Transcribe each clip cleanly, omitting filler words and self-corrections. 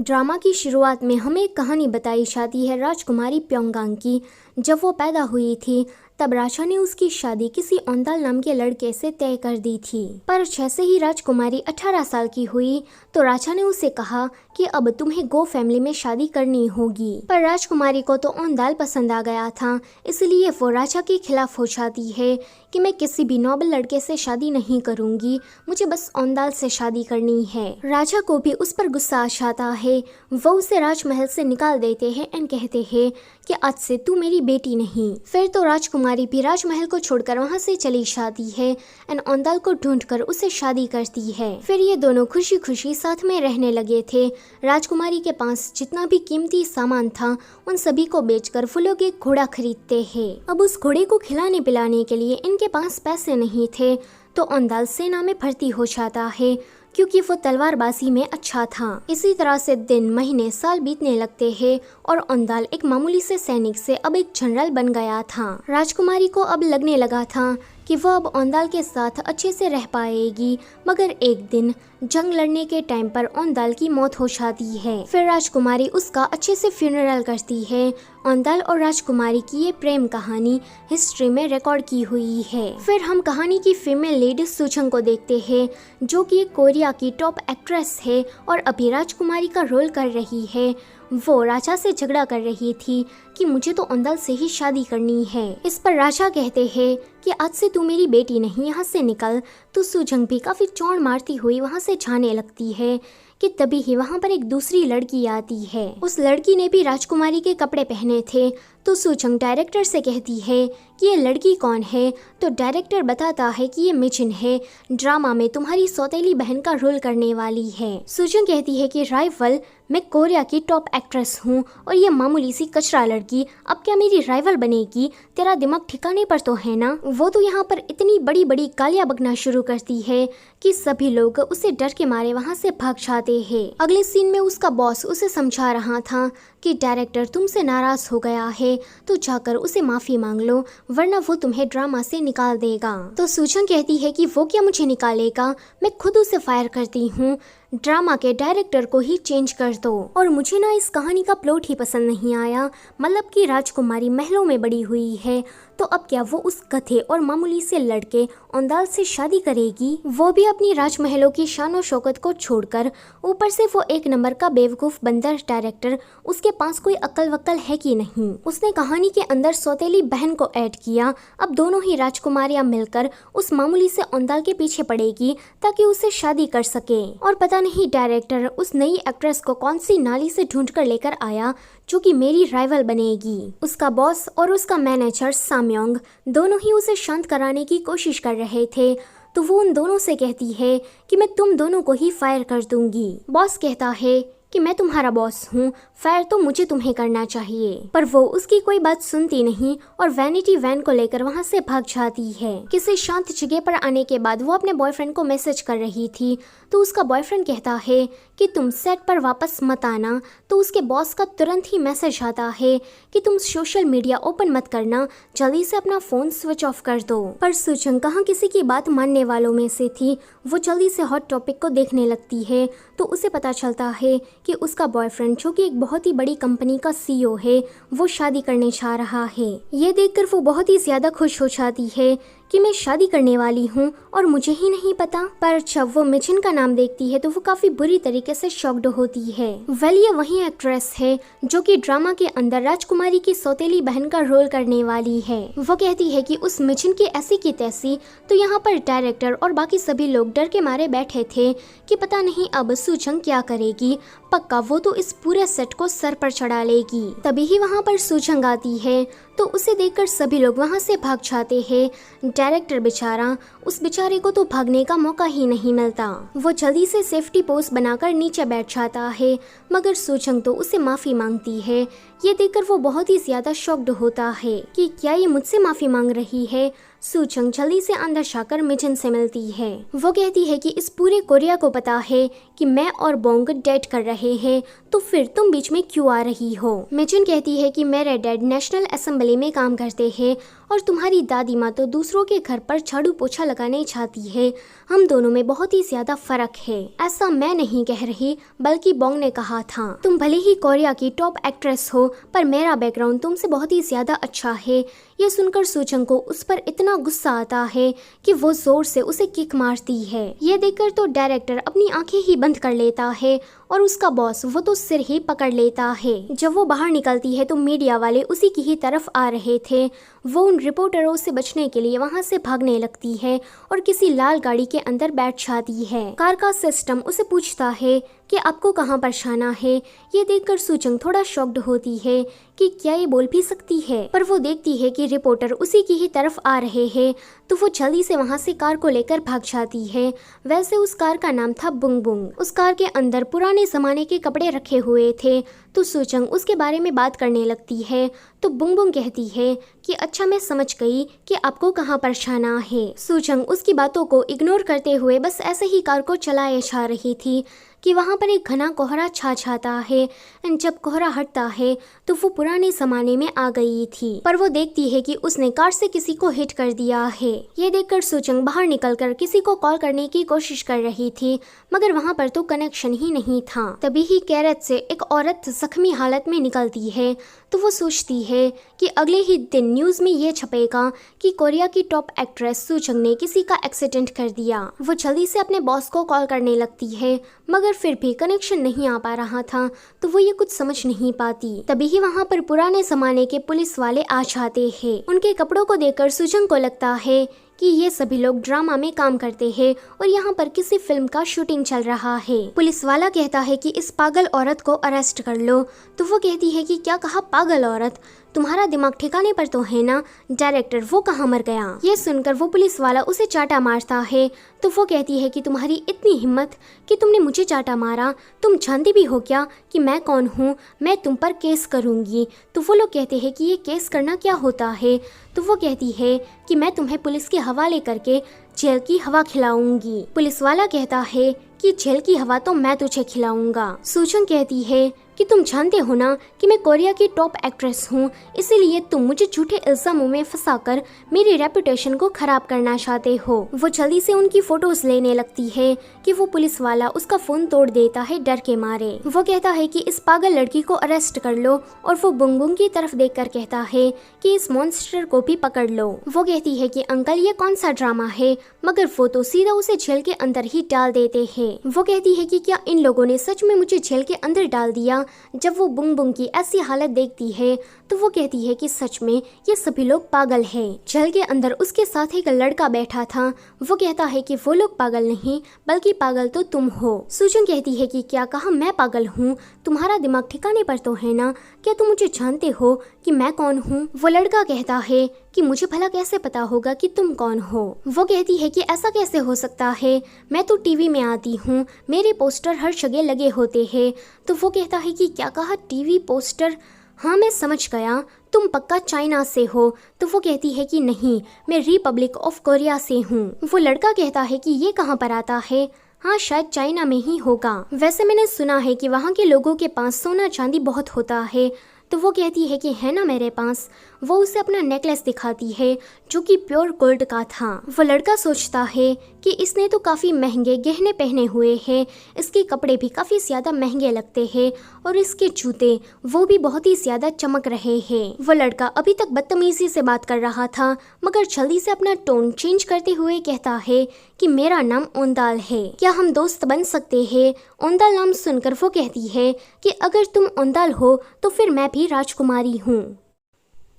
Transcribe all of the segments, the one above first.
Drama की शुरुआत में हमें एक कहानी बताई जाती है राजकुमारी प्योंगयांग की। जब वो पैदा हुई थी तब राजा ने उसकी शादी किसी औंदाल नाम के लड़के से तय कर दी थी। पर जैसे ही राजकुमारी 18 साल की हुई तो राजा ने उसे कहा कि अब तुम्हें गो फैमिली में शादी करनी होगी। पर राजकुमारी को तो औंदाल पसंद आ गया था, इसलिए वो राजा के खिलाफ हो जाती है कि मैं किसी भी नोबल लड़के से शादी नहीं करूंगी, मुझे बस औंदाल से शादी करनी है। राजा को भी उस पर गुस्सा आ जाता है। वो उसे राजमहल से निकाल देते हैं एंड कहते हैं कि आज से तू मेरी बेटी नहीं। फिर तो राजकुमारी भी राजमहल को छोड़कर वहाँ से चली जाती है एंड औंदाल को ढूंढकर उसे शादी करती है। फिर ये दोनों खुशी खुशी साथ में रहने लगे थे। राजकुमारी के पास जितना भी कीमती सामान था उन सभी को बेचकर वो लोग एक घोड़ा खरीदते हैं। अब उस घोड़े को खिलाने पिलाने के लिए इनके पास पैसे नहीं थे तो औंदाल सेना में भर्ती हो जाता है क्योंकि वो तलवारबाजी में अच्छा था। इसी तरह से दिन महीने साल बीतने लगते हैं और औंदाल एक मामूली से सैनिक से अब एक जनरल बन गया था। राजकुमारी को अब लगने लगा था कि वो अब औंदाल के साथ अच्छे से रह पाएगी, मगर एक दिन जंग लड़ने के टाइम पर औंदाल की मौत हो जाती है। फिर राजकुमारी उसका अच्छे से फ्यूनरल करती है। औंदाल और राजकुमारी की ये प्रेम कहानी हिस्ट्री में रिकॉर्ड की हुई है। फिर हम कहानी की फीमेल लीड सुचंग को देखते हैं, जो कि कोरिया की टॉप एक्ट्रेस है और अभी राजकुमारी का रोल कर रही है। वो राजा से झगड़ा कर रही थी कि मुझे तो औंदाल से ही शादी करनी है। इस पर राजा कहते हैं कि आज से तू मेरी बेटी नहीं, यहाँ से निकल। तो सुजंग भी काफी चौड़ मारती हुई वहाँ से जाने लगती है कि तभी ही वहाँ पर एक दूसरी लड़की आती है। उस लड़की ने भी राजकुमारी के कपड़े पहने थे। तो सुचंग डायरेक्टर से कहती है कि ये लड़की कौन है। तो डायरेक्टर बताता है कि ये मिचिन है, ड्रामा में तुम्हारी सौतेली बहन का रोल करने वाली है। सुचंग कहती है कि राइवल, मैं कोरिया की टॉप एक्ट्रेस हूँ और ये मामूली सी कचरा लड़की अब क्या मेरी राइवल बनेगी? तेरा दिमाग ठिकाने पर तो है ना? वो तो यहाँ पर इतनी बड़ी बड़ी गालियाँ बकना शुरू करती है कि सभी लोग उसे डर के मारे वहाँ से भाग जाते हैं। अगले सीन में उसका बॉस उसे समझा रहा था कि डायरेक्टर तुमसे नाराज हो गया है तो जाकर उसे माफी मांग लो, वरना वो तुम्हें ड्रामा से निकाल देगा। तो सुचंग कहती है कि वो क्या मुझे निकालेगा, मैं खुद उसे फायर करती हूँ, ड्रामा के डायरेक्टर को ही चेंज कर दो। और मुझे ना इस कहानी का प्लॉट ही पसंद नहीं आया। मतलब कि राजकुमारी महलों में बड़ी हुई है तो अब क्या वो उस गधे और मामूली से लड़के औंदाल से शादी करेगी? वो भी अपनी राजमहलों की शान शौकत को छोड़कर। ऊपर से वो एक नंबर का बेवकूफ बंदर डायरेक्टर, उसके पास कोई अक्ल वक्ल है कि नहीं। उसने कहानी के अंदर सौतेली बहन को ऐड किया। अब दोनों ही राजकुमारियां मिलकर उस मामूली से औंदाल के पीछे पड़ेगी ताकि उसे शादी कर सके। और पता नहीं डायरेक्टर उस नई एक्ट्रेस को कौन सी नाली से ढूंढ कर लेकर आया जो कि मेरी राइवल बनेगी। उसका बॉस और उसका मैनेजर सामयोंग दोनों ही उसे शांत कराने की कोशिश कर रहे थे। तो वो उन दोनों से कहती है कि मैं तुम दोनों को ही फायर कर दूंगी। बॉस कहता है कि मैं तुम्हारा बॉस हूँ, फायर तो मुझे तुम्हें करना चाहिए। पर वो उसकी कोई बात सुनती नहीं और वैनिटी वैन को लेकर वहाँ से भाग जाती है। किसी शांत जगह पर आने के बाद वो अपने बॉयफ्रेंड को मैसेज कर रही थी तो उसका बॉयफ्रेंड कहता है कि तुम सेट पर वापस मत आना। तो उसके बॉस का तुरंत ही मैसेज आता है कि तुम सोशल मीडिया ओपन मत करना, जल्दी से अपना फोन स्विच ऑफ कर दो। पर सुचंग कहाँ किसी की बात मानने वालों में से थी। वो जल्दी से हॉट टॉपिक को देखने लगती है तो उसे पता चलता है कि उसका बॉयफ्रेंड, जो कि एक बहुत ही बड़ी कंपनी का सीईओ है, वो शादी करने जा रहा है। ये देखकर वो बहुत ही ज्यादा खुश हो जाती है कि मैं शादी करने वाली हूँ और मुझे ही नहीं पता। पर जब वो मिचिन का नाम देखती है तो वो काफी बुरी तरीके से शॉक्ड होती है। वेल, ये वही एक्ट्रेस है जो कि ड्रामा के अंदर राजकुमारी की सौतेली बहन का रोल करने वाली है। वो कहती है कि उस मिचिन की ऐसी की तैसी। तो यहाँ पर डायरेक्टर और बाकी सभी लोग डर के मारे बैठे थे कि पता नहीं अब सुचंग क्या करेगी। पक्का वो तो इस पूरे सेट को सर पर चढ़ा लेगी। तभी ही वहाँ पर सुचंग आती है तो उसे देखकर सभी लोग वहाँ से भाग जाते हैं। डायरेक्टर बेचारा, उस बेचारे को तो भागने का मौका ही नहीं मिलता। वो जल्दी से सेफ्टी पोस्ट बनाकर नीचे बैठ जाता है, मगर सुचंग तो उसे माफी मांगती है। ये देखकर वो बहुत ही ज्यादा शॉक्ड होता है कि क्या ये मुझसे माफी मांग रही है। सुचंग जल्दी से अंदर जाकर मिचिन से मिलती है। वो कहती है कि इस पूरे कोरिया को पता है कि मैं और बोंग डेट कर रहे हैं, तो फिर तुम बीच में क्यों आ रही हो? मिचिन कहती है कि मेरे डैड नेशनल असेंबली में काम करते हैं और तुम्हारी दादी माँ तो दूसरों के घर पर झाड़ू पोछा लगाने चाहती है। हम दोनों में बहुत ही ज्यादा फर्क है। ऐसा मैं नहीं कह रही, बल्कि बोंग ने कहा था। तुम भले ही कोरिया की टॉप एक्ट्रेस हो, पर मेरा बैकग्राउंड तुमसे बहुत ही ज्यादा अच्छा है। ये सुनकर सूचंग को उस पर इतना गुस्सा आता है कि वो जोर से उसे किक मारती है। ये देखकर तो डायरेक्टर अपनी आंखें ही बंद कर लेता है और उसका बॉस वो तो सिर ही पकड़ लेता है। जब वो बाहर निकलती है तो मीडिया वाले उसी की ही तरफ आ रहे थे। वो उन रिपोर्टरों से बचने के लिए वहां से भागने लगती है और किसी लाल गाड़ी के अंदर बैठ जाती है। कार का सिस्टम उसे पूछता है कि आपको कहाँ पर जाना है। ये देखकर सूचंग थोड़ा शॉक्ड होती है कि क्या ये बोल भी सकती है, पर वो देखती है कि रिपोर्टर उसी की ही तरफ आ रहे हैं, तो वो जल्दी से वहां से कार को लेकर भाग जाती है। वैसे उस कार का नाम था बुंग बुंग। उस कार के अंदर पुराने जमाने के कपड़े रखे हुए थे, तो सूचंग उसके बारे में बात करने लगती है। तो बुंग बुंग कहती है कि अच्छा, मैं समझ गई कि आपको कहाँ पर जाना है। सूचंग उसकी बातों को इग्नोर करते हुए बस ऐसे ही कार को चलाए जा रही थी कि वहाँ पर एक घना कोहरा छा जाता है। जब कोहरा हटता है तो वो पुराने जमाने में आ गई थी, पर वो देखती है कि उसने कार से किसी को हिट कर दिया है। ये देखकर सूचंग बाहर निकलकर किसी को कॉल करने की कोशिश कर रही थी, मगर वहाँ पर तो कनेक्शन ही नहीं था। तभी ही कैरेट से एक औरत जख्मी हालत में निकलती है, तो वो सोचती है कि अगले ही दिन न्यूज में ये छपेगा कि कोरिया की टॉप एक्ट्रेस सूचंग ने किसी का एक्सीडेंट कर दिया। वो जल्दी से अपने बॉस को कॉल करने लगती है, मगर फिर भी कनेक्शन नहीं आ पा रहा था, तो वो ये कुछ समझ नहीं पाती। तभी ही वहाँ पर पुराने जमाने के पुलिस वाले आ जाते हैं। उनके कपड़ों को देखकर सूचंग को लगता है कि ये सभी लोग ड्रामा में काम करते हैं और यहाँ पर किसी फिल्म का शूटिंग चल रहा है। पुलिस वाला कहता है कि इस पागल औरत को अरेस्ट कर लो, तो वो कहती है कि क्या कहा पागल औरत, तुम्हारा दिमाग ठिकाने पर तो है ना, डायरेक्टर वो कहाँ मर गया। ये सुनकर वो पुलिस वाला उसे चाटा मारता है, तो वो कहती है कि तुम्हारी इतनी हिम्मत कि तुमने मुझे चाटा मारा, तुम जानती भी हो क्या कि मैं कौन हूँ, मैं तुम पर केस करूँगी। तो वो लोग कहते हैं कि ये केस करना क्या होता है, तो वो कहती है कि मैं तुम्हें पुलिस के हवाले करके जेल की हवा खिलाऊंगी। पुलिस वाला कहता है कि जेल की हवा तो मैं तुझे खिलाऊंगा। सूचंग कहती है कि तुम जानते हो ना कि मैं कोरिया की टॉप एक्ट्रेस हूँ, इसीलिए तुम मुझे झूठे इल्जामों में फंसाकर मेरी रेपुटेशन को खराब करना चाहते हो। वो जल्दी से उनकी फोटोज लेने लगती है कि वो पुलिस वाला उसका फोन तोड़ देता है डर के मारे। वो कहता है कि इस पागल लड़की को अरेस्ट कर लो, और वो बुंग बुंग की तरफ देखकर कहता है कि इस मॉन्स्टर को भी पकड़ लो। वो कहती है कि अंकल ये कौन सा ड्रामा है, मगर वो तो सीधा उसे जेल के अंदर ही डाल देते हैं। वो कहती है कि क्या इन लोगों ने सच में मुझे जेल के अंदर डाल दिया। जब वो बुंग बुंग की ऐसी हालत देखती है तो वो कहती है कि सच में ये सभी लोग पागल हैं। जेल के अंदर उसके साथ एक लड़का बैठा था। वो कहता है कि वो लोग पागल नहीं, बल्कि पागल तो तुम हो। सूचन कहती है कि क्या कहा मैं पागल हूँ, तुम्हारा दिमाग ठिकाने पर तो है ना, क्या तुम मुझे जानते हो कि मैं कौन हूँ। वो लड़का कहता है कि मुझे भला कैसे पता होगा कि तुम कौन हो। वो कहती है कि ऐसा कैसे हो सकता है, मैं तो टीवी में आती हूँ, मेरे पोस्टर हर जगह लगे होते हैं। तो वो कहता है कि क्या कहा टीवी पोस्टर, हाँ मैं समझ गया, तुम पक्का चाइना से हो। तो वो कहती है कि नहीं, मैं रिपब्लिक ऑफ कोरिया से हूँ। वो लड़का कहता है कि ये कहाँ पर आता है, हाँ शायद चाइना में ही होगा, वैसे मैंने सुना है कि वहाँ के लोगों के पास सोना चांदी बहुत होता है। तो वो कहती है कि है ना मेरे पास। वो उसे अपना नेकलेस दिखाती है जो कि प्योर गोल्ड का था। वो लड़का सोचता है कि इसने तो काफ़ी महंगे गहने पहने हुए हैं, इसके कपड़े भी काफ़ी ज़्यादा महंगे लगते हैं और इसके जूते वो भी बहुत ही ज़्यादा चमक रहे हैं। वो लड़का अभी तक बदतमीजी से बात कर रहा था, मगर जल्दी से अपना टोन चेंज करते हुए कहता है कि मेरा नाम ओंदाल है, क्या हम दोस्त बन सकते हैं। ओंदाल नाम सुनकर वो कहती है कि अगर तुम ओंदाल हो तो फिर मैं भी राजकुमारी हूँ।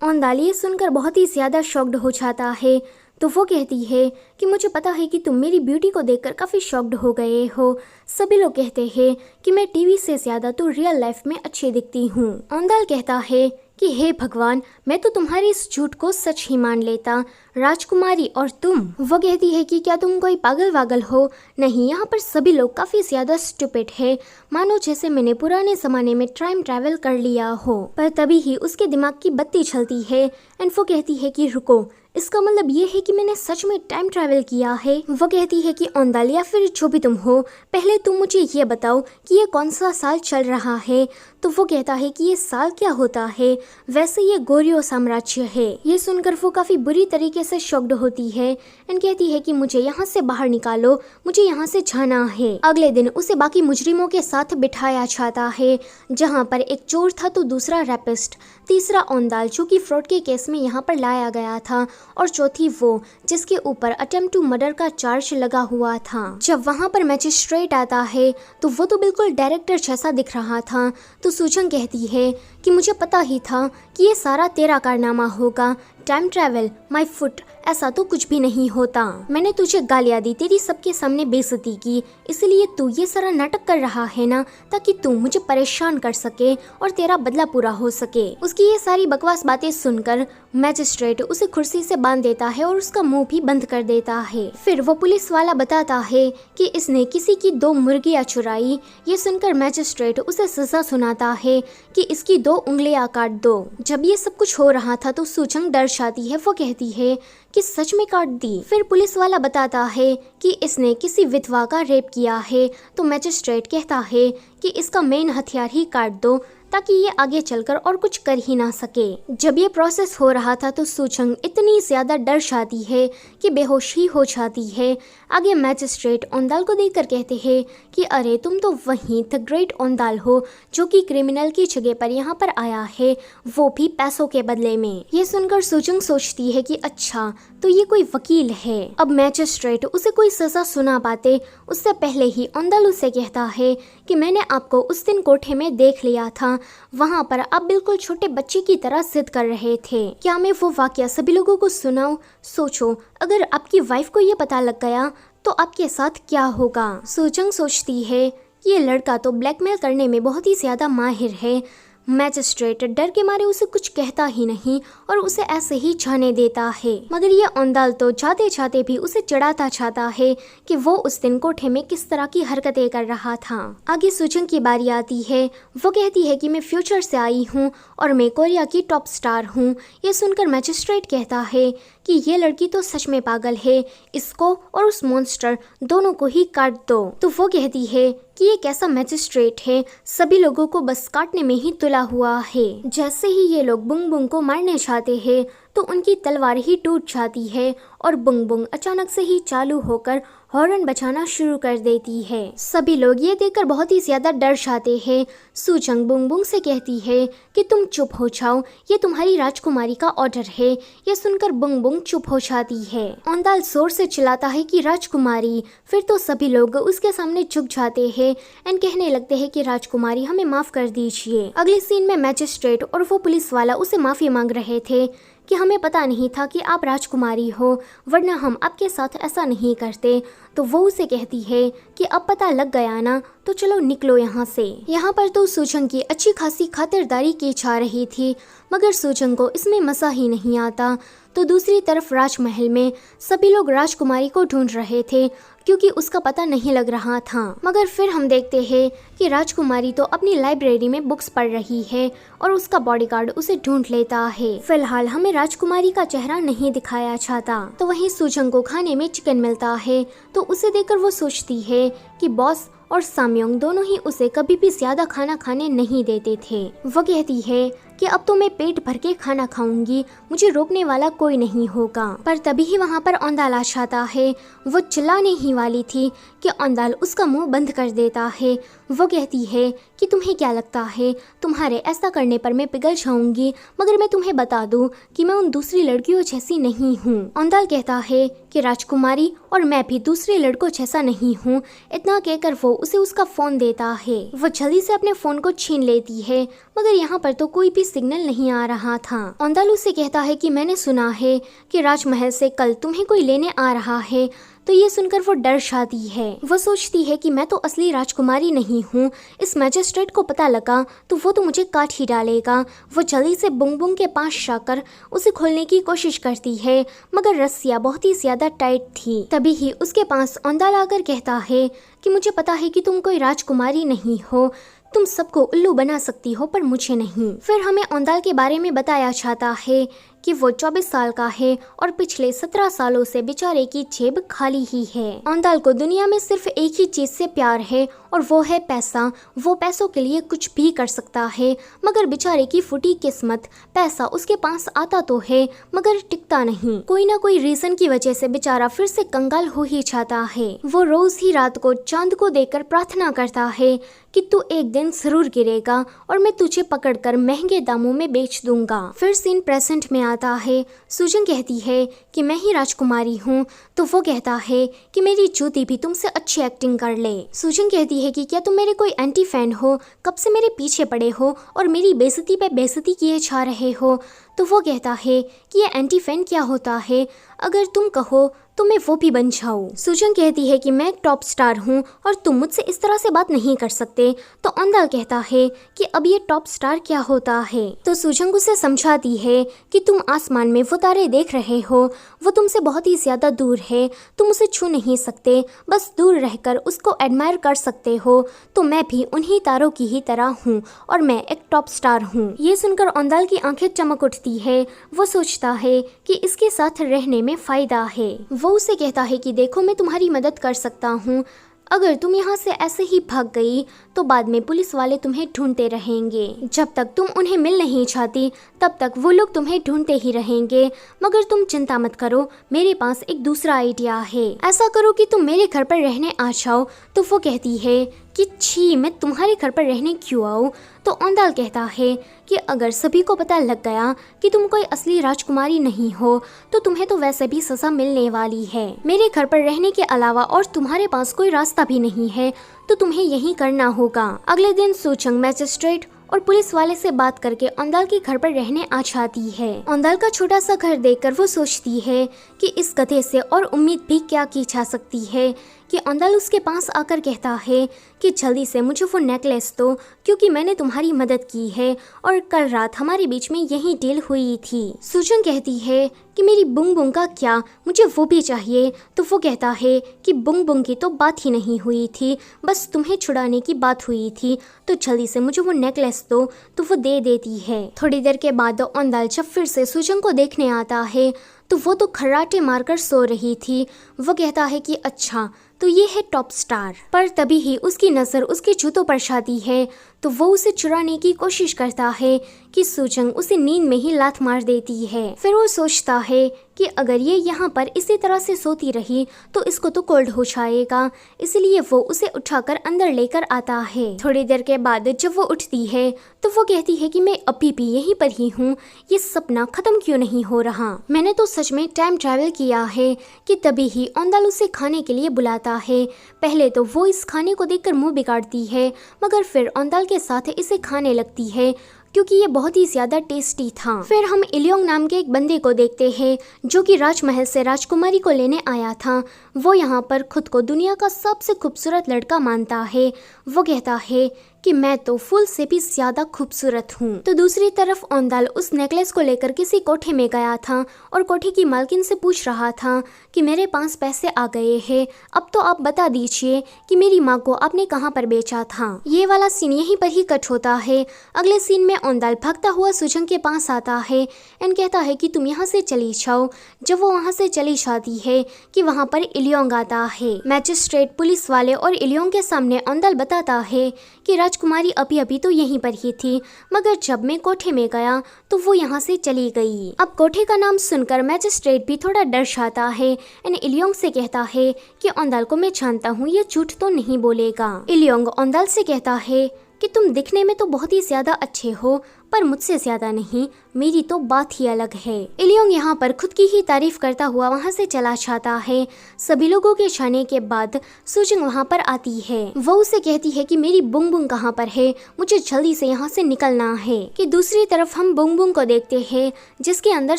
ओंदाल ये सुनकर बहुत ही ज़्यादा शॉक्ड हो जाता है। तो वो कहती है कि मुझे पता है कि तुम मेरी ब्यूटी को देखकर काफ़ी शॉक्ड हो गए हो। सभी लोग कहते हैं कि मैं टीवी से ज़्यादा तो रियल लाइफ में अच्छी दिखती हूँ। ओंदाल कहता है कि हे भगवान, मैं तो तुम्हारी इस झूठ को सच ही मान लेता, राजकुमारी और तुम। वो कहती है कि क्या तुम कोई पागल वागल हो। नहीं, यहाँ पर सभी लोग काफ़ी ज़्यादा स्टूपिड है, मानो जैसे मैंने पुराने ज़माने में टाइम ट्रैवल कर लिया हो। पर तभी ही उसके दिमाग की बत्ती जलती है एंड वो कहती है कि रुको, इसका मतलब ये है कि मैंने सच में टाइम ट्रैवल किया है। वो कहती है कि औंदाल या फिर जो भी तुम हो, पहले तुम मुझे ये बताओ कि ये कौन सा साल चल रहा है। तो वो कहता है कि ये साल क्या होता है, वैसे ये गोरियो साम्राज्य है। ये सुनकर वो काफी बुरी तरीके से शॉक्ड होती है एंड कहती है कि मुझे यहाँ से बाहर निकालो, मुझे यहाँ से जाना है। अगले दिन उसे बाकी मुजरिमों के साथ बिठाया जाता है, जहाँ पर एक चोर था तो दूसरा रैपिस्ट, तीसरा औंदाल जो कि फ्रॉड के केस में यहाँ पर लाया गया था, और चौथी वो जिसके ऊपर अटेम्प्ट टू मर्डर का चार्ज लगा हुआ था। जब वहाँ पर मैजिस्ट्रेट आता है तो वो तो बिल्कुल डायरेक्टर जैसा दिख रहा था। तो सूजन कहती है कि मुझे पता ही था कि ये सारा तेरा कारनामा होगा। टाइम ट्रैवल माय फुट, ऐसा तो कुछ भी नहीं होता। मैंने तुझे गालियां दी, तेरी सबके सामने बेइज्जती की, इसलिए तू ये सारा नाटक कर रहा है ना, ताकि तू मुझे परेशान कर सके और तेरा बदला पूरा हो सके। उसकी ये सारी बकवास बातें सुनकर मैजिस्ट्रेट उसे कुर्सी से बांध देता है और उसका मुंह भी बंद कर देता है। फिर वो पुलिस वाला बताता है कि इसने किसी की 2 मुर्गियां चुराई। ये सुनकर मैजिस्ट्रेट उसे सजा सुनाता है कि इसकी 2 उंगलियां काट दो। जब ये सब कुछ हो रहा था तो सूचंग डर जाती है। वो कहती है कि सच में काट दी। फिर पुलिस वाला बताता है कि इसने किसी विधवा का रेप किया है। तो मैजिस्ट्रेट कहता है कि इसका मेन हथियार ही काट दो, ताकि ये आगे चलकर और कुछ कर ही ना सके। जब ये प्रोसेस हो रहा था तो सूचंग इतनी ज्यादा डर जाती है कि बेहोश ही हो जाती है। आगे मैजिस्ट्रेट औंदाल को देखकर कहते हैं कि अरे तुम तो वही द ग्रेट औंदाल हो जो कि क्रिमिनल की जगह पर यहाँ पर आया है, वो भी पैसों के बदले में। ये सुनकर सूचंग सोचती है कि अच्छा तो ये कोई वकील है। अब मैजिस्ट्रेट उसे कोई सजा सुना पाते उससे पहले ही औंदाल उसे कहता है कि मैंने आपको उस दिन कोठे में देख लिया था, वहाँ पर आप बिल्कुल छोटे बच्चे की तरह जिद कर रहे थे। क्या मैं वो वाकया सभी लोगों को सुनाऊं? सोचो अगर आपकी वाइफ को ये पता लग गया तो आपके साथ क्या होगा। सूचंग सोचती है ये लड़का तो ब्लैकमेल करने में बहुत ही ज्यादा माहिर है। मैजिस्ट्रेट डर के मारे उसे कुछ कहता ही नहीं और उसे ऐसे ही जाने देता है। मगर ये औंदाल तो जाते जाते भी उसे चिढ़ाता जाता है कि वो उस दिन कोठे में किस तरह की हरकतें कर रहा था। आगे सूचंग की बारी आती है। वो कहती है कि मैं फ्यूचर से आई हूँ और मैं कोरिया की टॉप स्टार हूँ। ये सुनकर मैजिस्ट्रेट कहता है कि ये लड़की तो सच में पागल है, इसको और उस मॉन्स्टर दोनों को ही काट दो। तो वो कहती है कि ये कैसा मैजिस्ट्रेट है, सभी लोगों को बस काटने में ही तुला हुआ है। जैसे ही ये लोग बुंग बुंग को मारने जाते हैं तो उनकी तलवार ही टूट जाती है और बुंग बुंग अचानक से ही चालू होकर हॉर्न बजाना शुरू कर देती है। सभी लोग ये देखकर बहुत ही ज्यादा डर जाते हैं। सूचंग बुंग बुंग से कहती है कि तुम चुप हो जाओ, ये तुम्हारी राजकुमारी का ऑर्डर है। ये सुनकर बुंग बुंग चुप हो जाती है। औंदाल जोर से चिल्लाता है कि राजकुमारी। फिर तो सभी लोग उसके सामने झुक जाते हैं एंड कहने लगते हैं कि राजकुमारी हमें माफ कर दीजिए। अगले सीन में मैजिस्ट्रेट और वो पुलिस वाला उसे माफी मांग रहे थे कि हमें पता नहीं था कि आप राजकुमारी हो, वरना हम आपके साथ ऐसा नहीं करते। तो वो उसे कहती है कि अब पता लग गया ना, तो चलो निकलो यहाँ से। यहाँ पर तो सूचंग की अच्छी खासी खातिरदारी की जा रही थी, मगर सूचंग को इसमें मजा ही नहीं आता। तो दूसरी तरफ राजमहल में सभी लोग राजकुमारी को ढूंढ रहे थे क्योंकि उसका पता नहीं लग रहा था। मगर फिर हम देखते हैं कि राजकुमारी तो अपनी लाइब्रेरी में बुक्स पढ़ रही है और उसका बॉडीगार्ड उसे ढूंढ लेता है। फिलहाल हमें राजकुमारी का चेहरा नहीं दिखाया जाता। तो वहीं सूचंग को खाने में चिकन मिलता है तो उसे देखकर वो सोचती है कि बॉस और साम्योंग दोनों ही उसे कभी भी ज्यादा खाना खाने नहीं देते थे। वो कहती है कि अब तो मैं पेट भर के खाना खाऊंगी, मुझे रोकने वाला कोई नहीं होगा। पर तभी ही वहाँ पर औंदाल आ जाता है। वो चिल्लाने ही वाली थी कि औंदाल उसका मुंह बंद कर देता है। वो कहती है कि तुम्हें क्या लगता है तुम्हारे ऐसा करने पर मैं पिघल जाऊंगी, मगर मैं तुम्हें बता दूं कि मैं उन दूसरी लड़कियों जैसी नहीं हूँ। औंदाल कहता है कि राजकुमारी और मैं भी दूसरे लड़कों जैसा नहीं हूँ। इतना कहकर वो उसे उसका फोन देता है। वो जल्दी से अपने फोन को छीन लेती है, मगर यहाँ पर तो कोई भी सिग्नल नहीं आ रहा था। औंदाल उसे कहता है कि मैंने सुना है कि राजमहल से कल तुम्हें कोई लेने आ रहा है। तो ये सुनकर वो डर जाती है। वो सोचती है कि मैं तो असली राजकुमारी नहीं हूँ, इस मैजिस्ट्रेट को पता लगा तो वो तो मुझे काट ही डालेगा। वो जल्दी से बुंग बुंग के पास जाकर उसे खोलने की कोशिश करती है, मगर रस्सियाँ बहुत ही ज्यादा टाइट थी। तभी ही उसके पास औंदाल आकर कहता है कि मुझे पता है कि तुम कोई राजकुमारी नहीं हो, तुम सबको उल्लू बना सकती हो पर मुझे नहीं। फिर हमें औंदाल के बारे में बताया जाता है कि वो 24 साल का है और पिछले 17 सालों से बेचारे की जेब खाली ही है। औंधाल को दुनिया में सिर्फ एक ही चीज से प्यार है और वो है पैसा। वो पैसों के लिए कुछ भी कर सकता है, मगर बेचारे की फूटी किस्मत, पैसा उसके पास आता तो है मगर टिकता नहीं। कोई ना कोई रीजन की वजह से बेचारा फिर से कंगाल हो ही जाता है। वो रोज ही रात को चांद को देखकर प्रार्थना करता है कि तू एक दिन जरूर गिरेगा और मैं तुझे पकड़कर महंगे दामों में बेच दूंगा। फिर सीन प्रेजेंट में आता है। सूजन कहती है कि मैं ही राजकुमारी हूँ, तो वो कहता है कि मेरी ज्योति भी तुमसे अच्छी एक्टिंग कर ले। सूजन कहती है कि क्या तुम मेरे कोई एंटी फैन हो, कब से मेरे पीछे पड़े हो और मेरी बेइज्जती पे बेइज्जती किए जा रहे हो। तो वो कहता है कि ये एंटी फैन क्या होता है, अगर तुम कहो तो मैं वो भी बन जाऊं। सूजन कहती है कि मैं एक टॉप स्टार हूँ और तुम मुझसे इस तरह से बात नहीं कर सकते। तो औंधाल कहता है कि अब ये टॉप स्टार क्या होता है। तो सूजन उसे समझाती है कि तुम आसमान में वो तारे देख रहे हो, वो तुमसे बहुत ही ज्यादा दूर है, तुम उसे छू नहीं सकते, बस दूर रहकर उसको एडमायर कर सकते हो। तो मैं भी उन्हीं तारों की ही तरह हूँ और मैं एक टॉप स्टार हूँ। ये सुनकर औंधाल की आंखें चमक उठती है। वो सोचता है कि इसके साथ रहने में फायदा है। वो उसे कहता है कि देखो मैं तुम्हारी मदद कर सकता हूँ, अगर तुम यहाँ से ऐसे ही भाग गई तो बाद में पुलिस वाले तुम्हें ढूंढते रहेंगे। जब तक तुम उन्हें मिल नहीं चाहती तब तक वो लोग तुम्हें ढूंढते ही रहेंगे। मगर तुम चिंता मत करो, मेरे पास एक दूसरा आइडिया है। ऐसा करो कि तुम मेरे घर पर रहने आ जाओ। तो वो कहती है कि छी, मैं तुम्हारे घर पर रहने क्यों आऊँ। तो औंधाल कहता है कि अगर सभी को पता लग गया कि तुम कोई असली राजकुमारी नहीं हो तो तुम्हें तो वैसे भी सजा मिलने वाली है। मेरे घर पर रहने के अलावा और तुम्हारे पास कोई रास्ता भी नहीं है, तो तुम्हें यही करना होगा। अगले दिन सूचंग मैजिस्ट्रेट और पुलिस वाले से बात करके औंधाल के घर पर रहने आ जाती है। औंधाल का छोटा सा घर देखकर वो सोचती है कि इस गधे से और उम्मीद भी क्या की जा सकती है कि औंधाल उसके पास आकर कहता है कि जल्दी से मुझे वो नेकलेस दो, क्योंकि मैंने तुम्हारी मदद की है और कल रात हमारे बीच में यही डील हुई थी। सूजन कहती है कि मेरी बुंग बुंग का क्या, मुझे वो भी चाहिए। तो वो कहता है कि बुंग बुंग की तो बात ही नहीं हुई थी, बस तुम्हें छुड़ाने की बात हुई थी, तो जल्दी से मुझे वो नेकलेस दो। तो वो दे देती है। थोड़ी देर के बाद औंधाल जब फिर से सूजन को देखने आता है तो वो तो खर्राटे मारकर सो रही थी। वो कहता है कि अच्छा तो ये है टॉप स्टार। पर तभी ही उसकी नजर उसके जूतों पर जाती है तो वो उसे चुराने की कोशिश करता है कि सूजंग उसे नींद में ही लात मार देती है। फिर वो सोचता है कि अगर ये यहाँ पर इसी तरह से सोती रही तो इसको तो कोल्ड हो जाएगा, इसलिए वो उसे उठाकर अंदर लेकर आता है। थोड़ी देर के बाद जब वो उठती है तो वो कहती है कि मैं अभी भी यहीं पर ही हूँ, ये सपना खत्म क्यों नहीं हो रहा, मैंने तो सच में टाइम ट्रैवल किया है। कि तभी ही औंधाल उसे खाने के लिए बुलाता है। पहले तो वो इस खाने को देखकर मुंह बिगाड़ती है, मगर फिर औंधाल के साथ इसे खाने लगती है क्योंकि ये बहुत ही ज्यादा टेस्टी था। फिर हम इलियोंग नाम के एक बंदे को देखते हैं जो कि राजमहल से राजकुमारी को लेने आया था। वो यहाँ पर खुद को दुनिया का सबसे खूबसूरत लड़का मानता है। वो कहता है कि मैं तो फूल से भी ज्यादा खूबसूरत हूँ। तो दूसरी तरफ औंधाल उस नेकलेस को लेकर किसी कोठे में गया था और कोठे की मालकिन से पूछ रहा था कि मेरे पास पैसे आ गए हैं, अब तो आप बता दीजिए कि मेरी माँ को आपने कहाँ पर बेचा था। ये वाला सीन यहीं पर ही कट होता है। अगले सीन में औंधाल भागता हुआ सूजंग के पास आता है एंड कहता है कि तुम यहाँ से चली जाओ। जब वो वहाँ से चली जाती है कि वहाँ पर इलियोंग आता है। मैजिस्ट्रेट, पुलिस वाले और इलियोंग के सामने औंधाल बताता है कि राजकुमारी अभी अभी तो यहीं पर ही थी, मगर जब मैं कोठे में गया तो वो यहाँ से चली गई। अब कोठे का नाम सुनकर मैजिस्ट्रेट भी थोड़ा डर जाता है एंड इलियोंग से कहता है कि औंधाल को मैं जानता हूँ, ये झूठ तो नहीं बोलेगा। इलियोंग औंधाल से कहता है कि तुम दिखने में तो बहुत ही ज्यादा अच्छे हो, पर मुझसे ज्यादा नहीं, मेरी तो बात ही अलग है। इलियोंग यहाँ पर खुद की ही तारीफ करता हुआ वहाँ से चला जाता है। सभी लोगों के जाने के बाद सूजंग वहाँ पर आती है। वो उसे कहती है कि मेरी बुंग बुंग कहाँ पर है, मुझे जल्दी से यहाँ से निकलना है। कि दूसरी तरफ हम बुंग बुंग को देखते हैं जिसके अंदर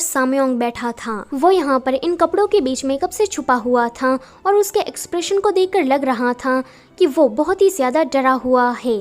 सामयोंग बैठा था। वो यहाँ पर इन कपड़ों के बीच में कब से छुपा हुआ था और उसके एक्सप्रेशन को देखकर लग रहा था कि वो बहुत ही ज्यादा डरा हुआ है।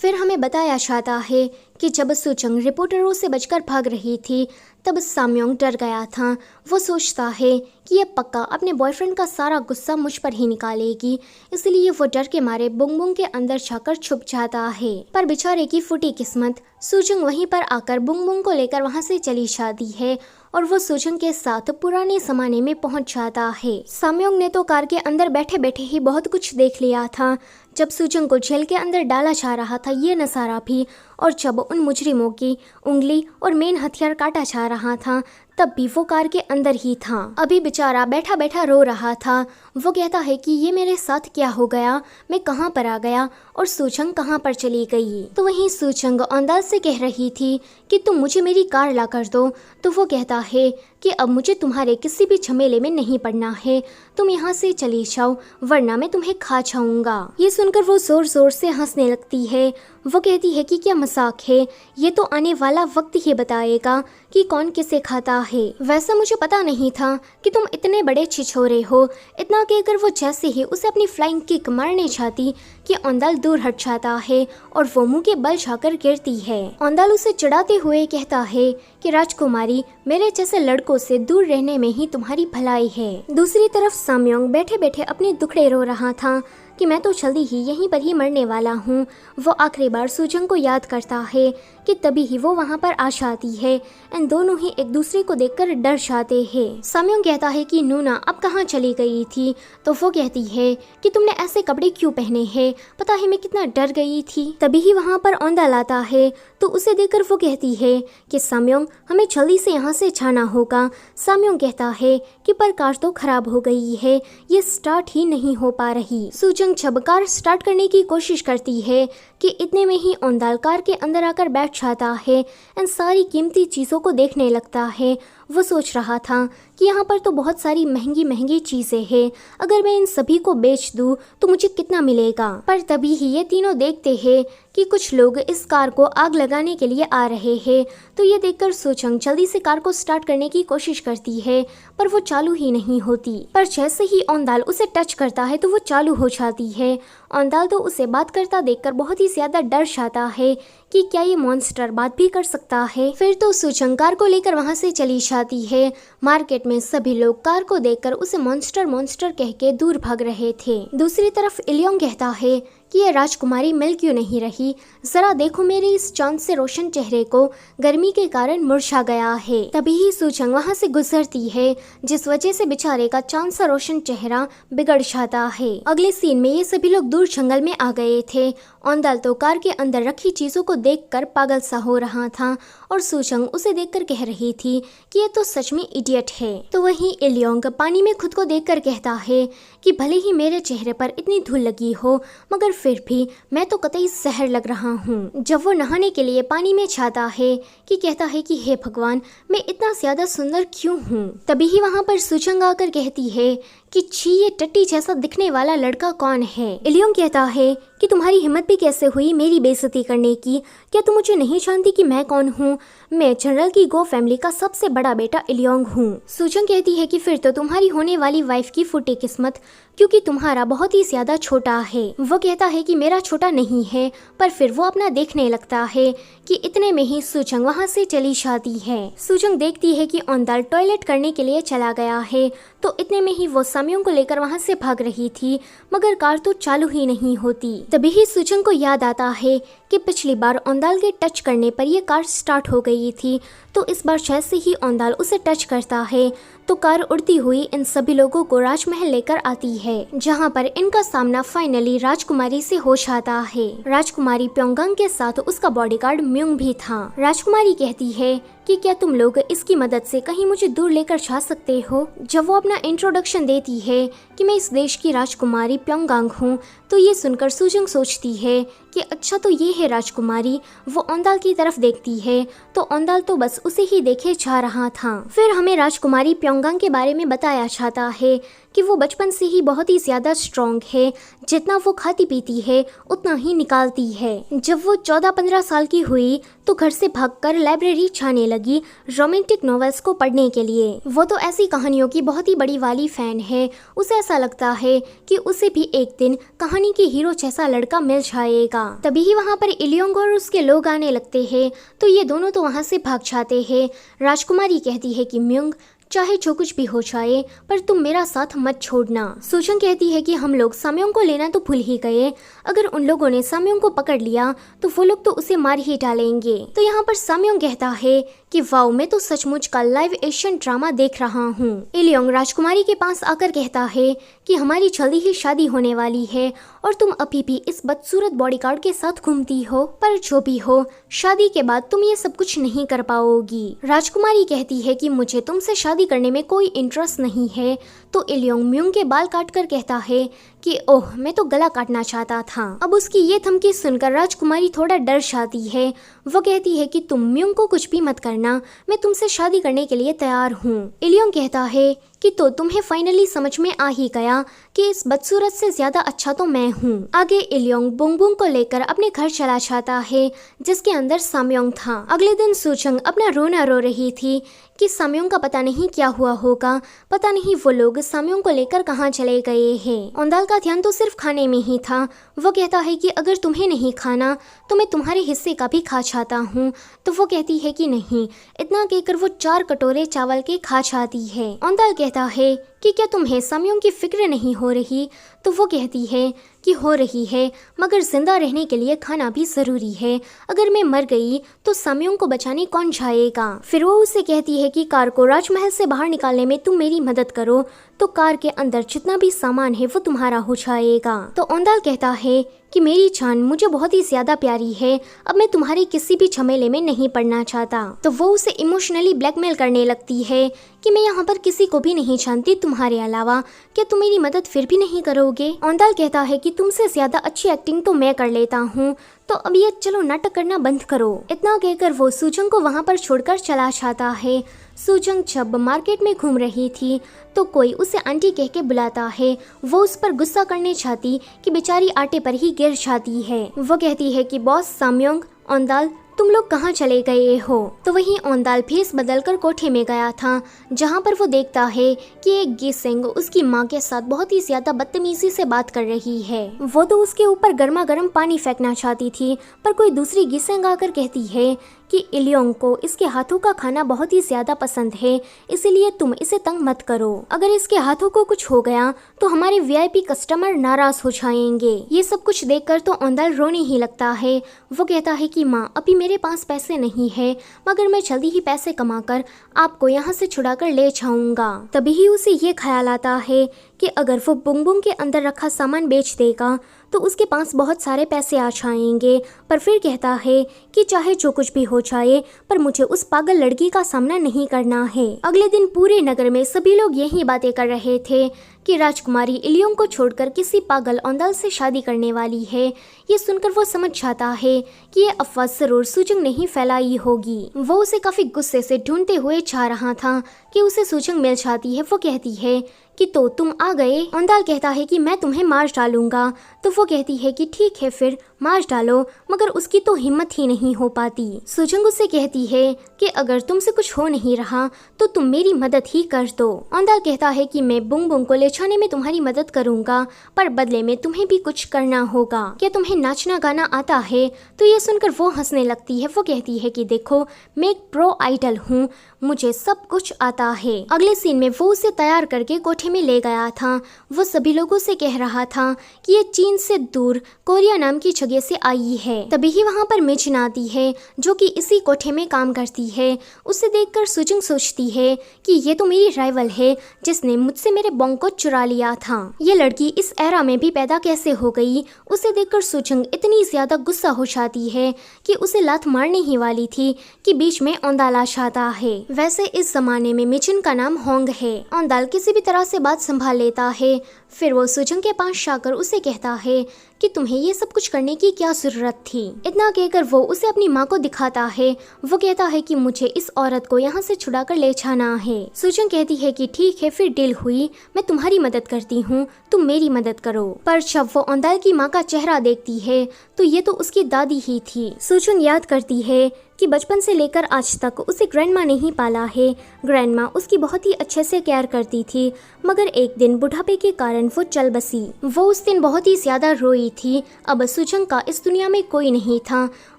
फिर हमें बताया जाता है कि जब सूजंग रिपोर्टरों से बचकर भाग रही थी तब सामयोंग डर गया था। वो सोचता है कि ये पक्का अपने बॉयफ्रेंड का सारा गुस्सा मुझ पर ही निकालेगी, इसलिए वो डर के मारे बुंग बुंग के अंदर जाकर छुप जाता है। पर बेचारे की फूटी किस्मत, सूजंग वहीं पर आकर बुंग बुंग को लेकर वहाँ से चली जाती है और वो सूजंग के साथ पुराने जमाने में पहुंच जाता है। सामयोंग ने तो कार के अंदर बैठे बैठे ही बहुत कुछ देख लिया था। जब सूजंग को जेल के अंदर डाला जा रहा था ये नज़ारा भी, और जब उन मुजरिमों की उंगली और मेन हथियार काटा जा रहा था तब भी वो कार के अंदर ही था। अभी बेचारा बैठा बैठा रो रहा था। वो कहता है कि ये मेरे साथ क्या हो गया, मैं कहाँ पर आ गया और सूजंग कहाँ पर चली गई। तो वहीं सूजंग औंदाल से कह रही थी कि तुम मुझे मेरी कार ला कर दो। तो वो कहता है कि अब मुझे तुम्हारे किसी भी झमेले में नहीं पड़ना है, तुम यहाँ से चली जाओ वरना मैं तुम्हें खा जाऊंगा। ये सुनकर वो जोर जोर से हंसने लगती है। वो कहती है कि क्या मजाक है, ये तो आने वाला वक्त ही बताएगा कि कौन किसे खाता है। वैसा मुझे पता नहीं था कि तुम इतने बड़े छिछोरे हो। इतना कहकर वो जैसे ही उसे अपनी फ्लाइंग किक मारने चाहती कि औंदाल दूर हट जाता है और वो मुंह के बल जाकर गिरती है। औंदाल उसे चिढ़ाते हुए कहता है कि राजकुमारी, मेरे जैसे लड़कों से दूर रहने में ही तुम्हारी भलाई है। दूसरी तरफ सामयोंग बैठे बैठे अपने दुखड़े रो रहा था कि मैं तो जल्दी ही यहीं पर ही मरने वाला हूँ। वो आखिरी बार सूजंग को याद करता है कि तभी ही वो वहाँ पर आ जाती है। इन दोनों ही एक दूसरे को देखकर डर जाते हैं। सामयोंग कहता है कि नूना अब कहाँ चली गई थी। तो वो कहती है कि तुमने ऐसे कपड़े क्यों पहने हैं, पता है मैं कितना डर गई थी। तभी ही वहाँ पर औंदाल आता है तो उसे देखकर वो कहती है कि सामयोंग हमें जल्दी से यहाँ से जाना होगा। सामयोंग कहता है कि पर कार तो खराब हो गई है, ये स्टार्ट ही नहीं हो पा रही। सूजंग जब कार स्टार्ट करने की कोशिश करती है कि इतने में ही औंदाल कार के अंदर आकर बैठ जाता है। इन सारी कीमती चीज़ों को देखने लगता है। वो सोच रहा था कि यहाँ पर तो बहुत सारी महंगी महंगी चीज़ें हैं, अगर मैं इन सभी को बेच दूँ तो मुझे कितना मिलेगा। पर तभी ही ये तीनों देखते हैं कि कुछ लोग इस कार को आग लगाने के लिए आ रहे हैं। तो ये देखकर सूजंग जल्दी से कार को स्टार्ट करने की कोशिश करती है पर वो चालू ही नहीं होती। पर जैसे ही औंदाल उसे टच करता है तो वो चालू हो जाती है। औंदाल तो उसे बात करता देखकर बहुत ही ज्यादा डर जाता है कि क्या ये मॉन्स्टर बात भी कर सकता है। फिर तो सूजंग कार को लेकर वहाँ से चली जाती है। मार्केट में सभी लोग कार को देखकर उसे मॉन्स्टर मॉन्स्टर कह के दूर भाग रहे थे। दूसरी तरफ इलियोंग कहता है कि ये राजकुमारी मिल क्यों नहीं रही, जरा देखो मेरे इस चांद से रोशन चेहरे को गर्मी के कारण मुरझा गया है। तभी ही सूजंग वहाँ से गुजरती है जिस वजह से बेचारे का चांद सा रोशन चेहरा बिगड़ जाता है। अगले सीन में ये सभी लोग दूर जंगल में आ गए थे। औंदाल तो कार के अंदर रखी चीजों को देखकर पागल सा हो रहा था और सूजंग उसे देखकर कह रही थी कि ये तो सच में इडियट है। तो वहीं इलियोंग पानी में खुद को देखकर कहता है कि भले ही मेरे चेहरे पर इतनी धूल लगी हो मगर फिर भी मैं तो कतई जहर लग रहा हूँ। जब वो नहाने के लिए पानी में जाता है कि कहता है कि हे भगवान मैं इतना ज्यादा सुंदर क्यों हूँ। तभी ही वहाँ पर सूजंग आकर कहती है कि छी ये टट्टी जैसा दिखने वाला लड़का कौन है। इलियोंग कहता है कि तुम्हारी हिम्मत भी कैसे हुई मेरी बेइज्जती करने की, क्या तुम मुझे नहीं जानती कि मैं कौन हूँ। मैं जनरल की गो फैमिली का सबसे बड़ा बेटा इलियोंग हूँ। सूजंग कहती है कि फिर तो तुम्हारी होने वाली वाइफ की फूटी किस्मत, क्योंकि तुम्हारा बहुत ही ज्यादा छोटा है। वो कहता है कि मेरा छोटा नहीं है पर फिर वो अपना देखने लगता है कि इतने में ही सूजंग वहाँ से चली जाती है। सूजंग देखती है कि औंदाल टॉयलेट करने के लिए चला गया है तो इतने में ही वो सामयोंग को लेकर वहाँ से भाग रही थी मगर कार तो चालू ही नहीं होती। तभी ही सूजंग को याद आता है कि पिछली बार औंदाल के टच करने पर ये कार स्टार्ट हो गई थी। तो इस बार जैसे ही औंदाल उसे टच करता है तो कार उड़ती हुई इन सभी लोगों को राजमहल लेकर आती है जहाँ पर इनका सामना फाइनली राजकुमारी से हो जाता है। राजकुमारी प्योंगयांग के साथ उसका बॉडीगार्ड म्यूंग भी था। राजकुमारी कहती है कि क्या तुम लोग इसकी मदद से कहीं मुझे दूर लेकर जा सकते हो। जब वो अपना इंट्रोडक्शन देती है कि मैं इस देश की राजकुमारी प्योंगयांग हूँ तो ये सुनकर सूजंग सोचती है कि अच्छा तो ये है राजकुमारी। वो औंदाल की तरफ देखती है तो औंदाल तो बस उसे ही देखे जा रहा था। फिर हमें राजकुमारी प्योंगयांग के बारे में बताया जाता है कि वो बचपन से ही बहुत ही ज्यादा स्ट्रॉन्ग है, जितना वो खाती पीती है उतना ही निकालती है। जब वो 14-15 साल की हुई तो घर से भागकर लाइब्रेरी जाने लगी रोमांटिक नॉवेल्स को पढ़ने के लिए। वो तो ऐसी कहानियों की बहुत ही बड़ी वाली फैन है। उसे ऐसा लगता है कि उसे भी एक दिन कहानी के हीरो जैसा लड़का मिल जाएगा। तभी ही वहाँ पर इलियोंग और उसके लोग आने लगते हैं तो ये दोनों तो वहाँ से भाग जाते हैं। राजकुमारी कहती है कि म्यूंग चाहे जो कुछ भी हो जाए पर तुम मेरा साथ मत छोड़ना। सूजंग कहती है कि हम लोग सामयोंग को लेना तो भूल ही गए, अगर उन लोगों ने सामयोंग को पकड़ लिया तो वो लोग तो उसे मार ही डालेंगे। तो यहाँ पर सामयोंग कहता है कि वाओ, मैं तो सचमुच का लाइव एशियन ड्रामा देख रहा हूँ। इलियोंग राजकुमारी के पास आकर कहता है कि हमारी जल्दी ही शादी होने वाली है और तुम अभी भी इस बदसूरत बॉडीगार्ड के साथ घूमती हो, पर जो भी हो, शादी के बाद तुम ये सब कुछ नहीं कर पाओगी। राजकुमारी कहती है कि मुझे तुमसे शादी करने में कोई इंटरेस्ट नहीं है। तो इलियोंग म्यूंग के बाल काट कर कहता है कि ओह, मैं तो गला काटना चाहता था। अब उसकी ये धमकी सुनकर राजकुमारी थोड़ा डर जाती है। वो कहती है कि तुम म्यूंग को कुछ भी मत करना, मैं तुमसे शादी करने के लिए तैयार हूँ। इलियोंग कहता है कि तो तुम्हें फाइनली समझ में आ ही गया कि इस बदसूरत से ज्यादा अच्छा तो मैं हूँ। आगे इलियोंग बुंगबुंग को लेकर अपने घर चला जाता है, जिसके अंदर सामयोंग था। अगले दिन सूचंग अपना रोना रो रही थी कि सामयोंग का पता नहीं क्या हुआ होगा, पता नहीं वो लोग सामयोंग को लेकर कहाँ चले गए हैं। औंदाल का ध्यान तो सिर्फ खाने में ही था। वो कहता है कि अगर तुम्हें नहीं खाना तो मैं तुम्हारे हिस्से का भी खा जाता हूँ। तो वो कहती है कि नहीं। इतना कहकर वो 4 कटोरे चावल के खा जाती है। औंदाल कहता है कि क्या तुम्हें सामयोंग की फिक्र नहीं हो रही? तो वो कहती है कि हो रही है, मगर जिंदा रहने के लिए खाना भी जरूरी है। अगर मैं मर गई तो सामयोंग को बचाने कौन जाएगा? फिर वो उसे कहती है कि कार को राजमहल से बाहर निकालने में तुम मेरी मदद करो तो कार के अंदर जितना भी सामान है वो तुम्हारा हो जाएगा। तो औंदाल कहता है कि मेरी जान मुझे बहुत ही ज्यादा प्यारी है, अब मैं तुम्हारे किसी भी झमेले में नहीं पड़ना चाहता। तो वो उसे इमोशनली ब्लैकमेल करने लगती है कि मैं यहाँ पर किसी को भी नहीं जानती तुम्हारे अलावा, क्या तुम मेरी मदद फिर भी नहीं करोगे? औंदाल कहता है कि तुमसे ज्यादा अच्छी एक्टिंग तो मैं कर लेता हूँ, तो अब ये चलो नाटक करना बंद करो। इतना कहकर वो सूजंग को वहाँ पर छोड़कर चला जाता है। सूजंग जब मार्केट में घूम रही थी तो कोई उसे आंटी कह के बुलाता है। वो उस पर गुस्सा करने चाहती कि बेचारी आटे पर ही गिर जाती है। वो कहती है कि बॉस सामयोंग, औंदाल, तुम लोग कहाँ चले गए हो? तो वहीं औंदाल भेस बदलकर कोठे में गया था, जहाँ पर वो देखता है कि एक गिसेंग उसकी माँ के साथ बहुत ही ज्यादा बदतमीजी से बात कर रही है। वो तो उसके ऊपर गर्मा गर्म पानी फेंकना चाहती थी, पर कोई दूसरी गिसेंग आकर कहती है कि इलियोंग को इसके हाथों का खाना बहुत ही ज्यादा पसंद है, इसीलिए तुम इसे तंग मत करो। अगर इसके हाथों को कुछ हो गया तो हमारे वीआईपी कस्टमर नाराज हो जाएंगे। ये सब कुछ देखकर तो औंदाल रोने ही लगता है। वो कहता है कि माँ, अभी मेरे पास पैसे नहीं है, मगर मैं जल्दी ही पैसे कमाकर आपको यहाँ से छुड़ाकर ले जाऊंगा। तभी ही उसे ये ख्याल आता है कि अगर वो बुंगबुंग के अंदर रखा सामान बेच देगा तो उसके पास बहुत सारे पैसे आ जाएंगे। पर फिर कहता है कि चाहे जो कुछ भी हो जाए, पर मुझे उस पागल लड़की का सामना नहीं करना है। अगले दिन पूरे नगर में सभी लोग यही बातें कर रहे थे कि राजकुमारी इलियोंग को छोड़कर किसी पागल औंदाल से शादी करने वाली है। ये सुनकर वो समझ जाता है कि ये अफवाह जरूर सूजंग ने ही फैलाई होगी। वो उसे काफी गुस्से से ढूंढते हुए जा रहा था कि उसे सूजंग मिल जाती है। वो कहती है कि तो तुम आ गए। औंदाल कहता है कि मैं तुम्हें मार डालूंगा। तो वो कहती है कि ठीक है, फिर मार डालो, मगर उसकी तो हिम्मत ही नहीं हो पाती। सूजंग उससे कहती है कि अगर तुमसे कुछ हो नहीं रहा तो तुम मेरी मदद ही कर दो। औंदाल कहता है कि मैं बुंगबुंग को ले जाने में तुम्हारी मदद करूंगा, पर बदले में तुम्हें भी कुछ करना होगा। क्या तुम्हें नाचना गाना आता है? तो ये सुनकर वो हंसने लगती है। वो कहती है कि देखो, मैं एक प्रो आइडल हूँ, मुझे सब कुछ आता है। अगले सीन में वो उसे तैयार करके कोठे में ले गया था। वो सभी लोगों से कह रहा था कि ये चीन से दूर कोरिया नाम की जगह से आई है। तभी ही वहाँ पर मिचिन आती है, जो कि इसी कोठे में काम करती है। उसे देखकर सूजंग सोचती है कि ये तो मेरी राइवल है, जिसने मुझसे मेरे बॉन्ग को चुरा लिया था। ये लड़की इस एरा में भी पैदा कैसे हो गई? उसे देखकर सूजंग इतनी ज्यादा गुस्सा हो जाती है कि उसे लात मारने ही वाली थी कि बीच में औंदाल आ जाता है। वैसे इस जमाने में मिचिन का नाम होंग है। औंदाल किसी भी तरह से बात संभाल लेता है। फिर वो सूजंग के पास जाकर उसे कहता है कि तुम्हें ये सब कुछ करने की क्या जरूरत थी। इतना कहकर वो उसे अपनी माँ को दिखाता है। वो कहता है कि मुझे इस औरत को यहाँ से छुड़ा कर ले जाना है। सूजंग कहती है कि ठीक है, फिर डील हुई, मैं तुम्हारी मदद करती हूँ, तुम मेरी मदद करो। पर जब वो औंदाल की माँ का चेहरा देखती है तो ये तो उसकी दादी ही थी। सूजंग याद करती है कि बचपन से लेकर आज तक उसे ग्रैंडमा ने ही पाला है। ग्रैंडमा उसकी बहुत ही अच्छे से केयर करती थी, मगर एक दिन बुढ़ापे के कारण वो चल बसी। वो उस दिन बहुत ही ज्यादा रोई थी। अब सूजंग का इस दुनिया में कोई नहीं था।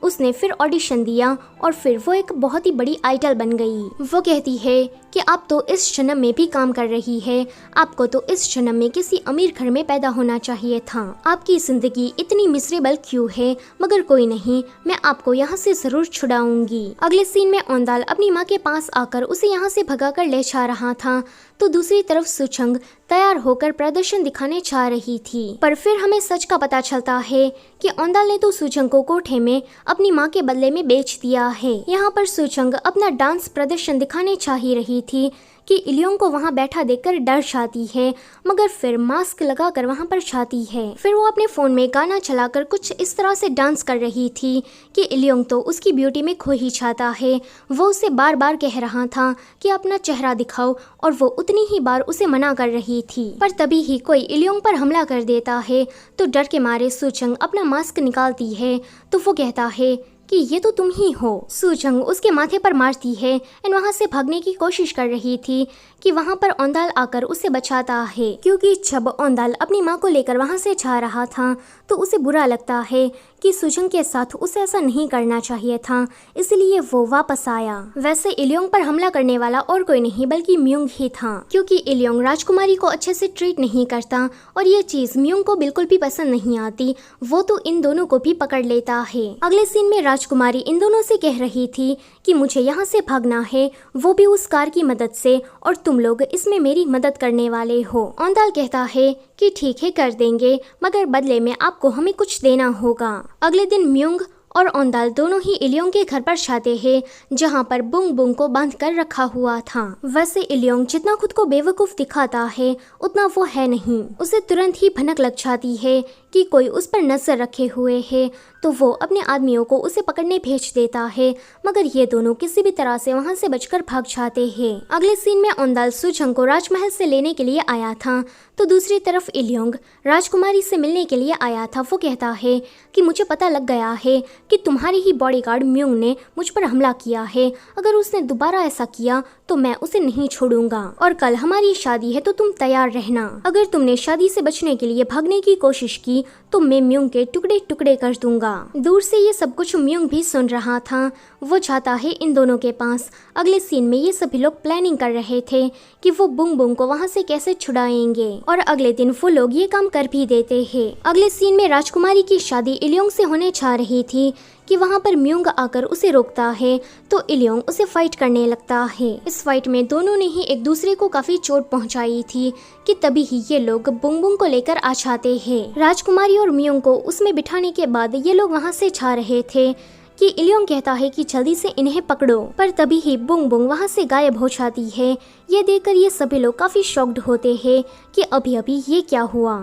उसने फिर ऑडिशन दिया और फिर वो एक बहुत ही बड़ी आइडल बन गई। वो कहती है कि आप तो इस जन्म में भी काम कर रही है, आपको तो इस जन्म में किसी अमीर घर में पैदा होना चाहिए था। आपकी जिंदगी इतनी मिसेरेबल क्यों है? मगर कोई नहीं, मैं आपको यहाँ से जरूर छुड़ाऊंगी। अगले सीन में औंदाल अपनी माँ के पास आकर उसे यहाँ से भगाकर ले जा रहा था, तो दूसरी तरफ सुचंग तैयार होकर प्रदर्शन दिखाने जा रही थी। पर फिर हमें सच का पता चलता है कि औंदाल ने तो सुचंग को कोठे में अपनी माँ के बदले में बेच दिया है। यहाँ पर सुचंग अपना डांस प्रदर्शन दिखाने जा ही रही थी कि इलियोंग को वहाँ बैठा देखकर डर जाती है, मगर फिर मास्क लगाकर वहाँ पर जाती है। फिर वो अपने फोन में गाना चलाकर कुछ इस तरह से डांस कर रही थी कि इलियोंग तो उसकी ब्यूटी में खो ही जाता है। वो उसे बार बार कह रहा था कि अपना चेहरा दिखाओ और वो उतनी ही बार उसे मना कर रही थी। पर तभी ही कोई इलियोंग पर हमला कर देता है, तो डर के मारे सुचंग अपना मास्क निकालती है, तो वो कहता है कि ये तो तुम ही हो। सुचंग उसके माथे पर मारती है एंड वहाँ से भागने की कोशिश कर रही थी कि वहाँ पर औंदाल आकर उसे बचाता है, क्योंकि जब औंदाल अपनी माँ को लेकर वहाँ से जा रहा था तो उसे बुरा लगता है कि सुचंग के साथ उसे ऐसा नहीं करना चाहिए था, इसलिए वो वापस आया। वैसे इलियोंग पर हमला करने वाला और कोई नहीं बल्कि म्यूंग ही था, क्योंकि इलियोंग राजकुमारी को अच्छे से ट्रीट नहीं करता और ये चीज म्यूंग को बिल्कुल भी पसंद नहीं आती। वो तो इन दोनों को भी पकड़ लेता है। अगले सीन में राजकुमारी इन दोनों से कह रही थी कि मुझे यहाँ से भागना है, वो भी उस कार की मदद से, और तुम लोग इसमें मेरी मदद करने वाले हो। औंदाल कहता है कि ठीक है कर देंगे, मगर बदले में आपको हमें कुछ देना होगा। अगले दिन म्यूंग और औंदाल दोनों ही इलियोंग के घर पर जाते हैं, जहाँ पर बुंग बुंग को बांध कर रखा हुआ था। वैसे इलियोंग जितना खुद को बेवकूफ दिखाता है उतना वो है नहीं। उसे तुरंत ही भनक लग जाती है कि कोई उस पर नजर रखे हुए है, तो वो अपने आदमियों को उसे पकड़ने भेज देता है, मगर ये दोनों किसी भी तरह से वहाँ से बचकर भाग जाते हैं। अगले सीन में औंदाल सुचंग को राजमहल से लेने के लिए आया था, तो दूसरी तरफ इलियोंग राजकुमारी से मिलने के लिए आया था। वो कहता है कि मुझे पता लग गया है कि तुम्हारी ही बॉडीगार्ड म्यूंग ने मुझ पर हमला किया है। अगर उसने दोबारा ऐसा किया तो मैं उसे नहीं छोड़ूंगा, और कल हमारी शादी है तो तुम तैयार रहना। अगर तुमने शादी से बचने के लिए भागने की कोशिश की तो मैं म्यूंग के टुकड़े टुकड़े कर दूंगा। दूर से ये सब कुछ म्यूंग भी सुन रहा था। वो जाता है इन दोनों के पास। अगले सीन में ये सभी लोग प्लानिंग कर रहे थे कि वो बुंग बुंग को वहाँ से कैसे छुड़ाएंगे, और अगले दिन वो लोग ये काम कर भी देते हैं। अगले सीन में राजकुमारी की शादी इलियोंग से होने जा रही थी कि वहाँ पर म्यूंग आकर उसे रोकता है, तो इलियोंग उसे फाइट करने लगता है। इस फाइट में दोनों ने ही एक दूसरे को काफी चोट पहुँचाई थी कि तभी ही ये लोग बुंग बुंग को लेकर आ जाते हैं। राजकुमारी और म्यूंग को उसमें बिठाने के बाद ये लोग वहाँ से जा रहे थे कि इलियोंग कहता है कि जल्दी से इन्हें पकड़ो, पर तभी ही बुंग बुंग वहाँ से गायब हो जाती है। ये देखकर ये सभी लोग काफी शॉक्ड होते हैं कि अभी अभी ये क्या हुआ।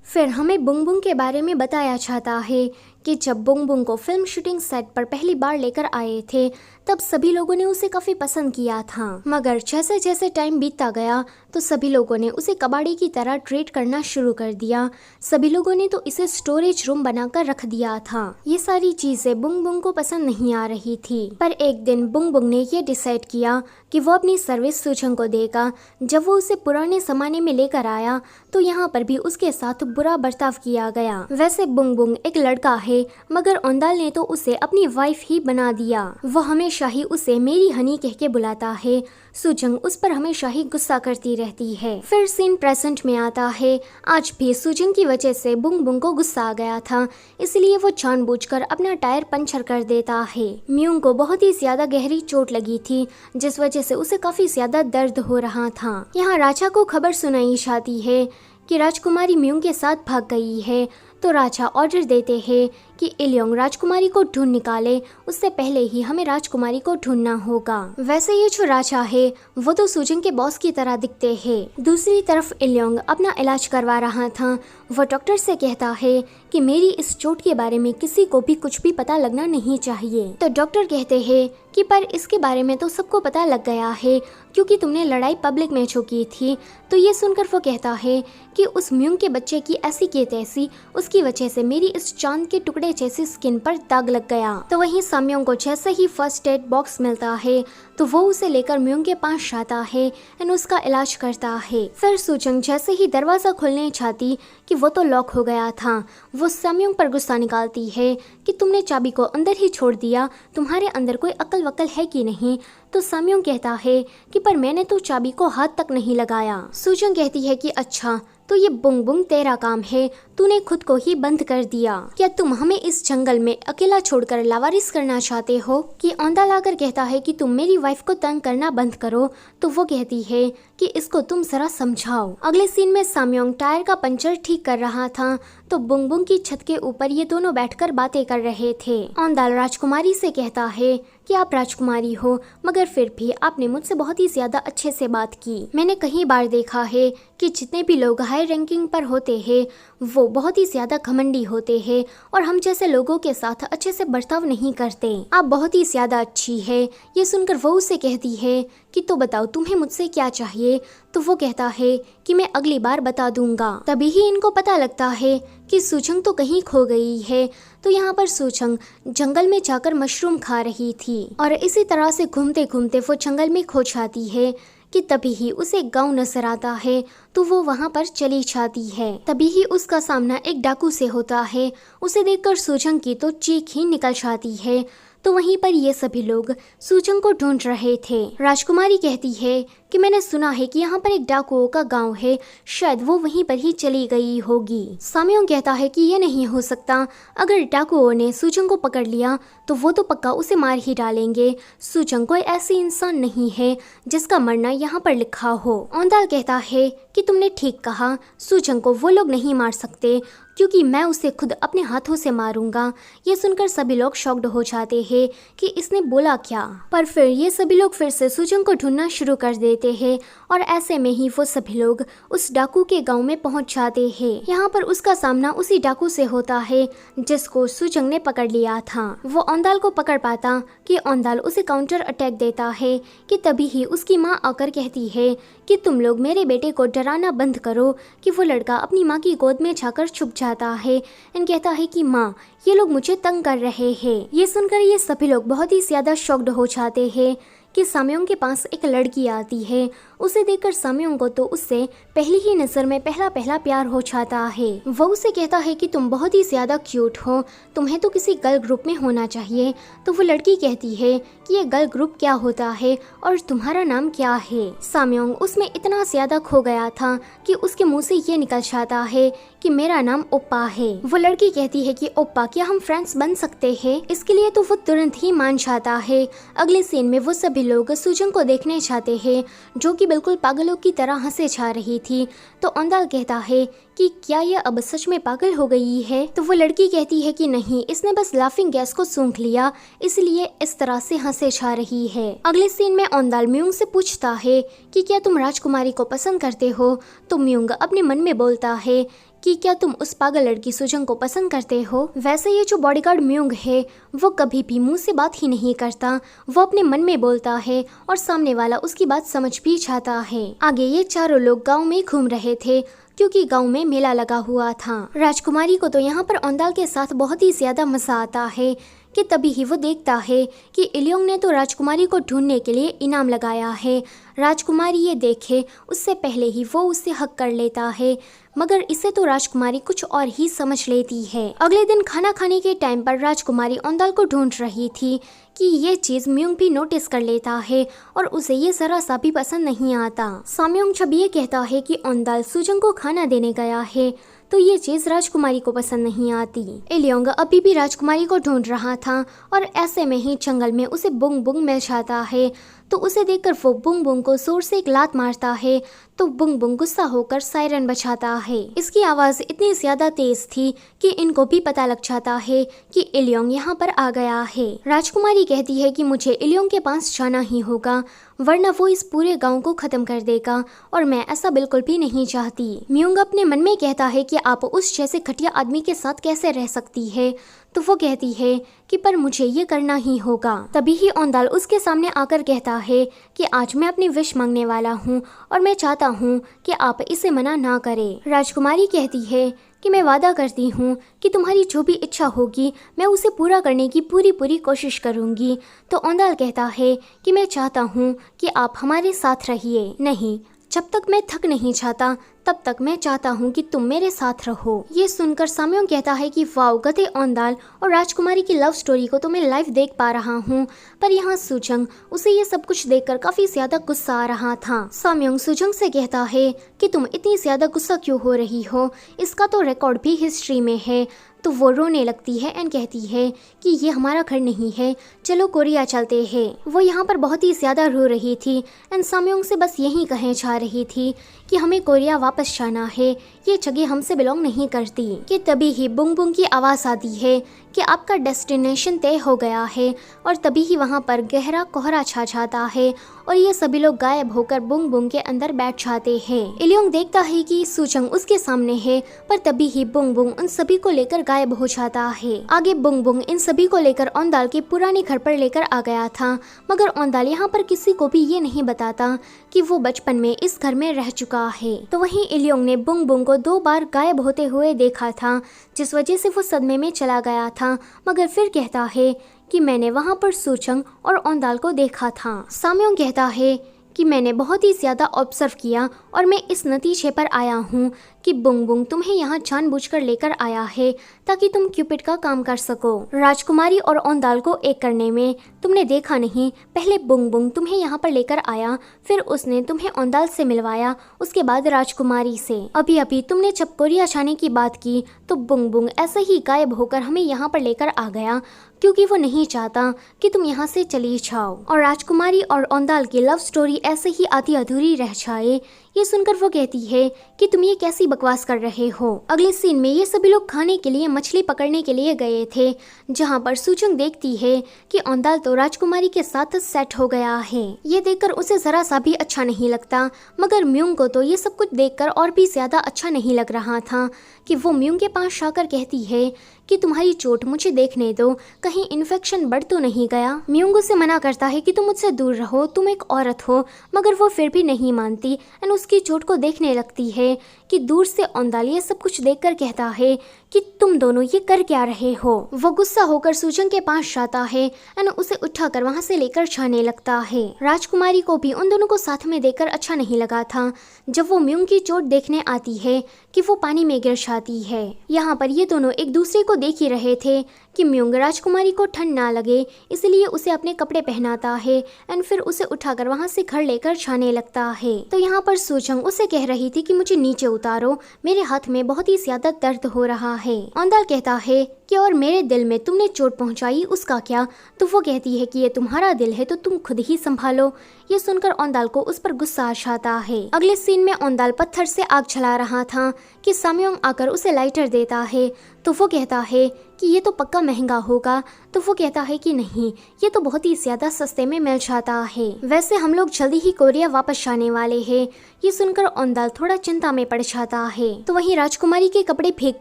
फिर हमें बुंग बुंग के बारे में बताया जाता है कि जब बुंग बुंग को फिल्म शूटिंग सेट पर पहली बार लेकर आए थे तब सभी लोगों ने उसे काफी पसंद किया था, मगर जैसे जैसे टाइम बीतता गया तो सभी लोगों ने उसे कबाड़ी की तरह ट्रीट करना शुरू कर दिया। सभी लोगों ने तो इसे स्टोरेज रूम बनाकर रख दिया था। ये सारी चीजें बुंग बुंग को पसंद नहीं आ रही थी, पर एक दिन बुंग बुंग ने ये डिसाइड किया कि वो अपनी सर्विस सुचंग को देगा। जब वो उसे पुराने जमाने में लेकर आया तो यहाँ पर भी उसके साथ बुरा बर्ताव किया गया। वैसे बुंग बुंग एक लड़का है, मगर औंदाल ने तो उसे अपनी वाइफ ही बना दिया। वो हमेशा ही उसे मेरी हनी कह के बुलाता है। सुजंग उस पर हमेशा ही गुस्सा करती रहती है। फिर सीन प्रेजेंट में आता है। आज भी सुजंग की वजह से बुंग बुंग को गुस्सा आ गया था, इसलिए वो जानबूझकर अपना टायर पंचर कर देता है। म्यूंग को बहुत ही ज्यादा गहरी चोट लगी थी, जिस वजह से उसे काफी ज्यादा दर्द हो रहा था। यहाँ राजा को खबर सुनाई जाती है कि राजकुमारी म्यूंग के साथ भाग गई है, तो राजा ऑर्डर देते हैं कि इलियोंग राजकुमारी को ढूंढ निकाले, उससे पहले ही हमें राजकुमारी को ढूंढना होगा। वैसे ये जो राजा है वो तो सुजंग के बॉस की तरह दिखते हैं। दूसरी तरफ इलियोंग अपना इलाज करवा रहा था। वो डॉक्टर से कहता है कि मेरी इस चोट के बारे में किसी को भी कुछ भी पता लगना नहीं चाहिए। तो डॉक्टर कहते हैं कि पर इसके बारे में तो सबको पता लग गया है, क्योंकि तुमने लड़ाई पब्लिक में जो की थी। तो ये सुनकर वो कहता है कि उस म्यूंग के बच्चे की ऐसी की तैसी उसकी जिसकी वजह से मेरी इस चांद के टुकड़े जैसी स्किन पर दाग लग गया। तो वहीं साम्योंग को जैसे ही फर्स्ट एड बॉक्स मिलता है तो वो उसे लेकर म्यूंग के पास जाता है एंड उसका इलाज करता है। फिर सूचंग जैसे ही दरवाजा खोलने चाहती कि वो तो लॉक हो गया था, वो साम्योंग पर गुस्सा निकालती है कि तुमने चाबी को अंदर ही छोड़ दिया, तुम्हारे अंदर कोई अक्ल वक्ल है कि नहीं। तो साम्योंग कहता है कि पर मैंने तो चाबी को हाथ तक नहीं लगाया। सूचंग कहती है कि अच्छा तो ये बुंग बुंग तेरा काम है, तूने खुद को ही बंद कर दिया। क्या तुम हमें इस जंगल में अकेला छोड़कर लावारिस करना चाहते हो? कि औंधा लाकर कहता है कि तुम मेरी वाइफ को तंग करना बंद करो। तो वो कहती है कि इसको तुम जरा समझाओ। अगले सीन में साम्योंग टायर का पंचर ठीक कर रहा था तो बुंग बुंग की छत के ऊपर ये दोनों बैठकर बातें कर रहे थे। औंधाल राजकुमारी से कहता है कि आप राजकुमारी हो मगर फिर भी आपने मुझसे बहुत ही ज्यादा अच्छे से बात की। मैंने कई बार देखा है कि जितने भी लोग हाई रैंकिंग पर होते हैं वो बहुत ही ज्यादा घमंडी होते हैं और हम जैसे लोगों के साथ अच्छे से बर्ताव नहीं करते। आप बहुत ही ज्यादा अच्छी है। ये सुनकर वो उसे कहती है कि तो बताओ तुम्हें मुझसे क्या चाहिए। तो वो कहता है कि मैं अगली बार बता दूंगा। तभी ही इनको पता लगता है कि सूचंग तो कहीं खो गई है। तो यहाँ पर सूचंग जंगल में जाकर मशरूम खा रही थी और इसी तरह से घूमते घूमते वो जंगल में खो जाती है कि तभी ही उसे एक गांव नजर आता है तो वो वहां पर चली जाती है। तभी ही उसका सामना एक डाकू से होता है। उसे देखकर सूचंग की तो चीख ही निकल जाती है। तो वहीं पर ये सभी लोग सूचंग को ढूंढ रहे थे। राजकुमारी कहती है कि मैंने सुना है कि यहाँ पर एक डाकुओं का गांव है, शायद वो वहीं पर ही चली गई होगी। साम्योंग कहता है कि ये नहीं हो सकता, अगर डाकुओं ने सूचंग को पकड़ लिया तो वो तो पक्का उसे मार ही डालेंगे। सूचंग कोई ऐसी इंसान नहीं है जिसका मरना यहाँ पर लिखा हो। औंधाल कहता है कि तुमने ठीक कहा, सूचंग को वो लोग नहीं मार सकते क्योंकि मैं उसे खुद अपने हाथों से मारूंगा। ये सुनकर सभी लोग शॉक्ड हो जाते हैं कि इसने बोला क्या। पर फिर ये सभी लोग फिर से सूचंग को ढूंढना शुरू कर देते हैं और ऐसे में ही वो सभी लोग उस डाकू के गांव में पहुंच जाते हैं। यहाँ पर उसका सामना उसी डाकू से होता है जिसको सूचंग ने पकड़ लिया था। वो औंधाल को पकड़ पाता कि औंधाल उसे काउंटर अटैक देता है कि तभी ही उसकी माँ आकर कहती है कि तुम लोग मेरे बेटे को डराना बंद करो। कि वो लड़का अपनी माँ की गोद में जाकर छुप जाता है एंड कहता है कि माँ ये लोग मुझे तंग कर रहे हैं। ये सुनकर ये सभी लोग बहुत ही ज्यादा शॉक्ड हो जाते हैं कि साम्योंग के पास एक लड़की आती है। उसे देखकर साम्योंग को तो उससे पहली ही नजर में पहला प्यार हो जाता है। वो उसे कहता है कि तुम बहुत ही ज्यादा क्यूट हो, तुम्हें तो किसी गर्ल ग्रुप में होना चाहिए। तो वो लड़की कहती है कि ये गर्ल ग्रुप क्या होता है और तुम्हारा नाम क्या है। साम्योंग उसमें इतना ज्यादा खो गया था कि उसके मुंह से ये निकल जाता है कि मेरा नाम ओप्पा है। वो लड़की कहती है कि ओप्पा क्या हम फ्रेंड्स बन सकते हैं? इसके लिए तो वो तुरंत ही मान जाता है। अगले सीन में वो सभी लोग सूचंग को देखने जाते हैं जो कि बिल्कुल पागलों की तरह हंसे जा रही थी। तो औंधाल कहता है कि क्या ये अब सच में पागल हो गई है? तो वो लड़की कहती है कि नहीं, इसने बस लाफिंग गैस को सूंघ लिया इसलिए इस तरह से हंसे जा रही है। अगले सीन में औंधाल म्यूंग से पूछता है कि क्या तुम राजकुमारी को पसंद करते हो? तो म्यूंग अपने मन में बोलता है कि क्या तुम उस पागल लड़की सूचंग को पसंद करते हो? वैसे ये जो बॉडीगार्ड म्यूंग है वो कभी भी मुंह से बात ही नहीं करता, वो अपने मन में बोलता है और सामने वाला उसकी बात समझ भी जाता है। आगे ये चारों लोग गांव में घूम रहे थे क्योंकि गांव में मेला लगा हुआ था। राजकुमारी को तो यहाँ पर औंधाल के साथ बहुत ही ज्यादा मजा आता है कि तभी ही वो देखता है कि इलियोंग ने तो राजकुमारी को ढूंढने के लिए इनाम लगाया है। राजकुमारी ये देखे उससे पहले ही वो उससे हक कर लेता है, मगर इसे तो राजकुमारी कुछ और ही समझ लेती है। अगले दिन खाना खाने के टाइम पर राजकुमारी औंधाल को ढूंढ रही थी कि ये चीज म्यूंग भी नोटिस कर लेता है और उसे ये जरा सा भी पसंद नहीं आता। साम्योंग जब ये कहता है कि औंधाल सूचंग को खाना देने गया है तो ये चीज राजकुमारी को पसंद नहीं आती। इलियोंग अभी भी राजकुमारी को ढूंढ रहा था और ऐसे में ही जंगल में उसे बुंग बुंग मिल जाता है। तो उसे देखकर वो बुंग बुंग को जोर से एक लात मारता है तो बुंग बुंग गुस्सा होकर सायरन बजाता है। इसकी आवाज इतनी ज्यादा तेज थी कि इनको भी पता लग जाता है कि इलियोंग यहाँ पर आ गया है। राजकुमारी कहती है कि मुझे इलियोंग के पास जाना ही होगा वरना वो इस पूरे गांव को खत्म कर देगा और मैं ऐसा बिल्कुल भी नहीं चाहती। म्यूंग अपने मन में कहता है कि आप उस जैसे घटिया आदमी के साथ कैसे रह सकती है? तो वो कहती है कि पर मुझे ये करना ही होगा। तभी ही औंधाल उसके सामने आकर कहता है कि आज मैं अपनी विश मांगने वाला हूँ और मैं चाहता हूँ कि आप इसे मना ना करें। राजकुमारी कहती है कि मैं वादा करती हूँ कि तुम्हारी जो भी इच्छा होगी मैं उसे पूरा करने की पूरी कोशिश करूँगी। तो औंधाल कहता है कि मैं चाहता हूँ कि आप हमारे साथ रहिए। नहीं, जब तक मैं थक नहीं जाता तब तक मैं चाहता हूँ कि तुम मेरे साथ रहो। ये सुनकर साम्योंग कहता है कि वाओ, गधे औंधाल और राजकुमारी की लव स्टोरी को तो मैं लाइव देख पा रहा हूँ। पर यहाँ सूजंग, उसे ये सब कुछ देखकर काफी ज्यादा गुस्सा आ रहा था। साम्योंग सूजंग से कहता है कि तुम इतनी ज्यादा गुस्सा क्यों हो रही हो, इसका तो रिकॉर्ड भी हिस्ट्री में है। तो वो रोने लगती है एंड कहती है कि ये हमारा घर नहीं है, चलो कोरिया चलते हैं। वो यहाँ पर बहुत ही ज्यादा रो रही थी एंड साम्योंग से बस यही कहना चाह रही थी कि हमें कोरिया वापस जाना है, ये जगह हमसे बिलोंग नहीं करती। कि तभी ही बुंग बुंग की आवाज़ आती है कि आपका डेस्टिनेशन तय हो गया है और तभी ही वहाँ पर गहरा कोहरा छा जाता है और ये सभी लोग गायब होकर बुंग बुंग के अंदर बैठ जाते हैं। इलियोंग देखता है कि सूजंग उसके सामने है, पर तभी ही बुंग बुंग उन सभी को लेकर गायब हो जाता है। आगे बुंग बुंग इन सभी को लेकर औंधाल के पुराने घर पर लेकर आ गया था, मगर औंधाल यहाँ पर किसी को भी ये नहीं बताता कि वो बचपन में इस घर में रह चुका है। तो वहीं इलियोंग ने बुंग बुंग को 2 बार गायब होते हुए देखा था, जिस वजह से वो सदमे में चला गया था, मगर फिर कहता है कि मैंने वहाँ पर सूजंग और औंधाल को देखा था। साम्योंग कहता है कि मैंने बहुत ही ज्यादा ऑब्जर्व किया और मैं इस नतीजे पर आया हूँ कि बुंग बुंग तुम्हें यहाँ जानबूझकर लेकर आया है ताकि तुम क्यूपिड का काम कर सको। राजकुमारी और औंधाल को एक करने में तुमने देखा नहीं, पहले बुंग बुंग तुम्हें यहाँ पर लेकर आया, फिर उसने तुम्हें औंधाल से मिलवाया, उसके बाद राजकुमारी से। अभी अभी तुमने जब कोरिया जाने की बात की तो बुंग बुंग ऐसे ही गायब होकर हमें यहाँ पर लेकर आ गया, क्योंकि वो नहीं चाहता कि तुम यहाँ से चली जाओ और राजकुमारी और औंधाल की लव स्टोरी ऐसे ही आधी अधूरी रह जाए। ये सुनकर वो कहती है कि तुम ये कैसी बकवास कर रहे हो। अगले सीन में ये सभी लोग खाने के लिए मछली पकड़ने के लिए गए थे, जहाँ पर सूजंग देखती है कि औंधाल तो राजकुमारी के साथ सेट हो गया है। ये देखकर उसे जरा सा भी अच्छा नहीं लगता, मगर म्यूंग को तो ये सब कुछ देखकर और भी ज्यादा अच्छा नहीं लग रहा था कि वो म्यूंग के पास जाकर कहती है कि तुम्हारी चोट मुझे देखने दो, कहीं इन्फेक्शन बढ़ तो नहीं गया। म्यूंग उसे मना करता है कि तुम मुझसे दूर रहो, तुम एक औरत हो, मगर वो फिर भी नहीं मानती एंड उसकी चोट को देखने लगती है कि दूर से औंधाल ये सब कुछ देखकर कहता है कि तुम दोनों ये कर क्या रहे हो। वो गुस्सा होकर सूजंग के पास जाता है एंड उसे उठाकर वहाँ से लेकर जाने लगता है। राजकुमारी को भी उन दोनों को साथ में देखकर अच्छा नहीं लगा था जब वो म्यूंग की चोट देखने आती है कि वो पानी में गिर जाती है। यहाँ पर ये दोनों एक दूसरे को देख ही रहे थे कि म्यूंग राजकुमारी को ठंड ना लगे इसलिए उसे अपने कपड़े पहनाता है एंड फिर उसे उठाकर वहाँ से घर लेकर जाने लगता है। तो यहाँ पर सूजंग उसे कह रही थी कि मुझे नीचे उतारो, मेरे हाथ में बहुत ही ज्यादा दर्द हो रहा है। औंधाल कहता है कि और मेरे दिल में तुमने चोट पहुंचाई उसका क्या। तो वो कहती है कि ये तुम्हारा दिल है तो तुम खुद ही संभालो। ये सुनकर औंधाल को उस पर गुस्सा आ जाता है। अगले सीन में औंधाल पत्थर से आग जला रहा था कि साम्योंग आकर उसे लाइटर देता है, तो वो कहता है कि ये तो पक्का महंगा होगा। तो वो कहता है कि नहीं, ये तो बहुत ही ज्यादा सस्ते में मिल जाता है। वैसे हम लोग जल्दी ही कोरिया वापस जाने वाले हैं। ये सुनकर औंधाल थोड़ा चिंता में पड़ जाता है। तो वहीं राजकुमारी के कपड़े फेंक